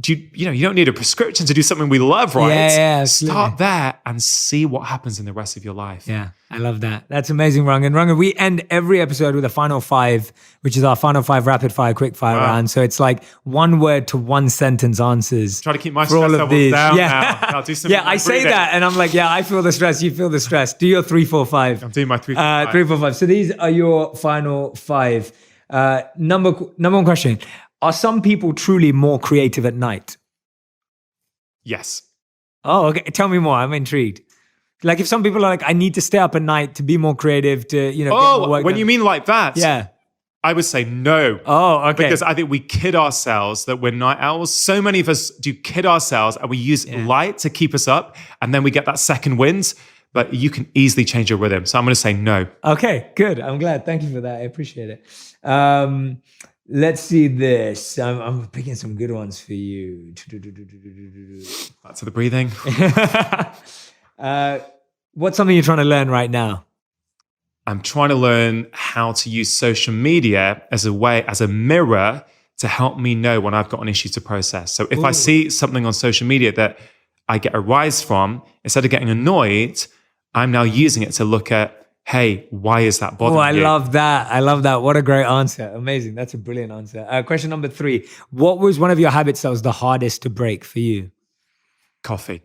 you don't need a prescription to do something we love, right? Yeah, start there and see what happens in the rest of your life. Yeah, I love that. That's amazing, Rangan. Rangan, we end every episode with a final 5, which is our final 5 rapid fire, quick fire round. So it's like 1 word to 1 sentence answers. Try to keep my stress levels down now. I'll do something. I say that and I'm like, I feel the stress. You feel the stress. Do your 3, 4, 5. I'm doing my 3, 4, 5. 3, 4, 5. So these are your final 5. Number 1 question. Are some people truly more creative at night? Yes. Oh, okay. Tell me more. I'm intrigued. Like if some people are like, I need to stay up at night to be more creative, to, get more work done. You mean like that? Yeah. I would say no. Oh, okay. Because I think we kid ourselves that we're night owls. So many of us do kid ourselves and we use light to keep us up and then we get that second wind, but you can easily change your rhythm. So I'm going to say no. Okay, good. I'm glad. Thank you for that. I appreciate it. Let's see this. I'm picking some good ones for you. Back to the breathing. What's something you're trying to learn right now? I'm trying to learn how to use social media as a mirror to help me know when I've got an issue to process. So if I see something on social media that I get a rise from, instead of getting annoyed, I'm now using it to look at, hey, why is that bothering you? I love that. What a great answer. Amazing. That's a brilliant answer. Question number 3. What was one of your habits that was the hardest to break for you? Coffee.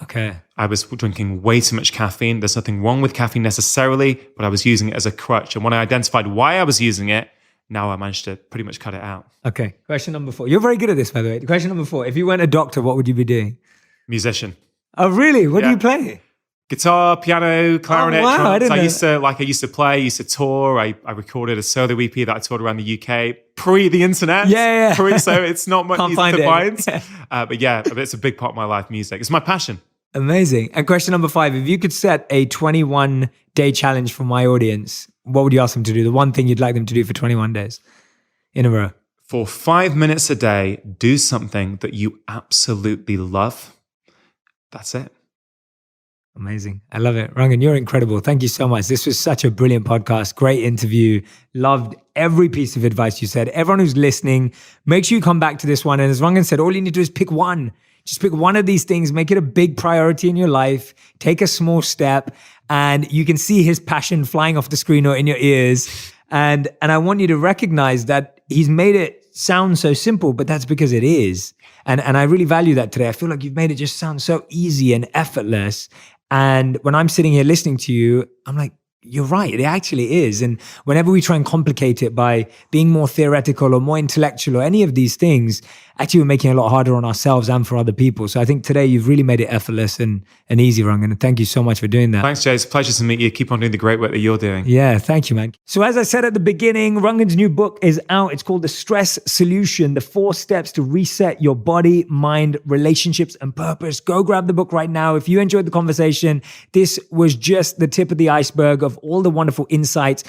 Okay. I was drinking way too much caffeine. There's nothing wrong with caffeine necessarily, but I was using it as a crutch. And when I identified why I was using it, now I managed to pretty much cut it out. Okay. Question number 4. You're very good at this, by the way. Question number 4. If you weren't a doctor, what would you be doing? Musician. Oh, really? What do Yeah. you play? Guitar, piano, clarinet, Oh, wow, I drums. didn't I know. used to play, used to tour. I recorded a solo EP that I toured around the UK pre the internet. Yeah. So it's not much Can't easy find to it. find. But yeah, it's a big part of my life, music. It's my passion. Amazing. And question number 5, if you could set a 21-day challenge for my audience, what would you ask them to do? The one thing you'd like them to do for 21 days in a row. For 5 minutes a day, do something that you absolutely love. That's it. Amazing. I love it. Rangan, you're incredible. Thank you so much. This was such a brilliant podcast. Great interview. Loved every piece of advice you said. Everyone who's listening, make sure you come back to this one. And as Rangan said, all you need to do is pick one. Just pick one of these things, make it a big priority in your life, take a small step, and you can see his passion flying off the screen or in your ears. And I want you to recognize that he's made it sound so simple, but that's because it is. And I really value that today. I feel like you've made it just sound so easy and effortless. And when I'm sitting here listening to you, I'm like, you're right, it actually is. And whenever we try and complicate it by being more theoretical or more intellectual or any of these things, actually we're making it a lot harder on ourselves and for other people. So I think today you've really made it effortless and easy, Rangan. And thank you so much for doing that. Thanks, Jay. It's a pleasure to meet you. Keep on doing the great work that you're doing. Yeah, thank you, man. So as I said at the beginning, Rangan's new book is out. It's called The Stress Solution, the 4 steps to reset your body, mind, relationships, and purpose. Go grab the book right now. If you enjoyed the conversation, this was just the tip of the iceberg of all the wonderful insights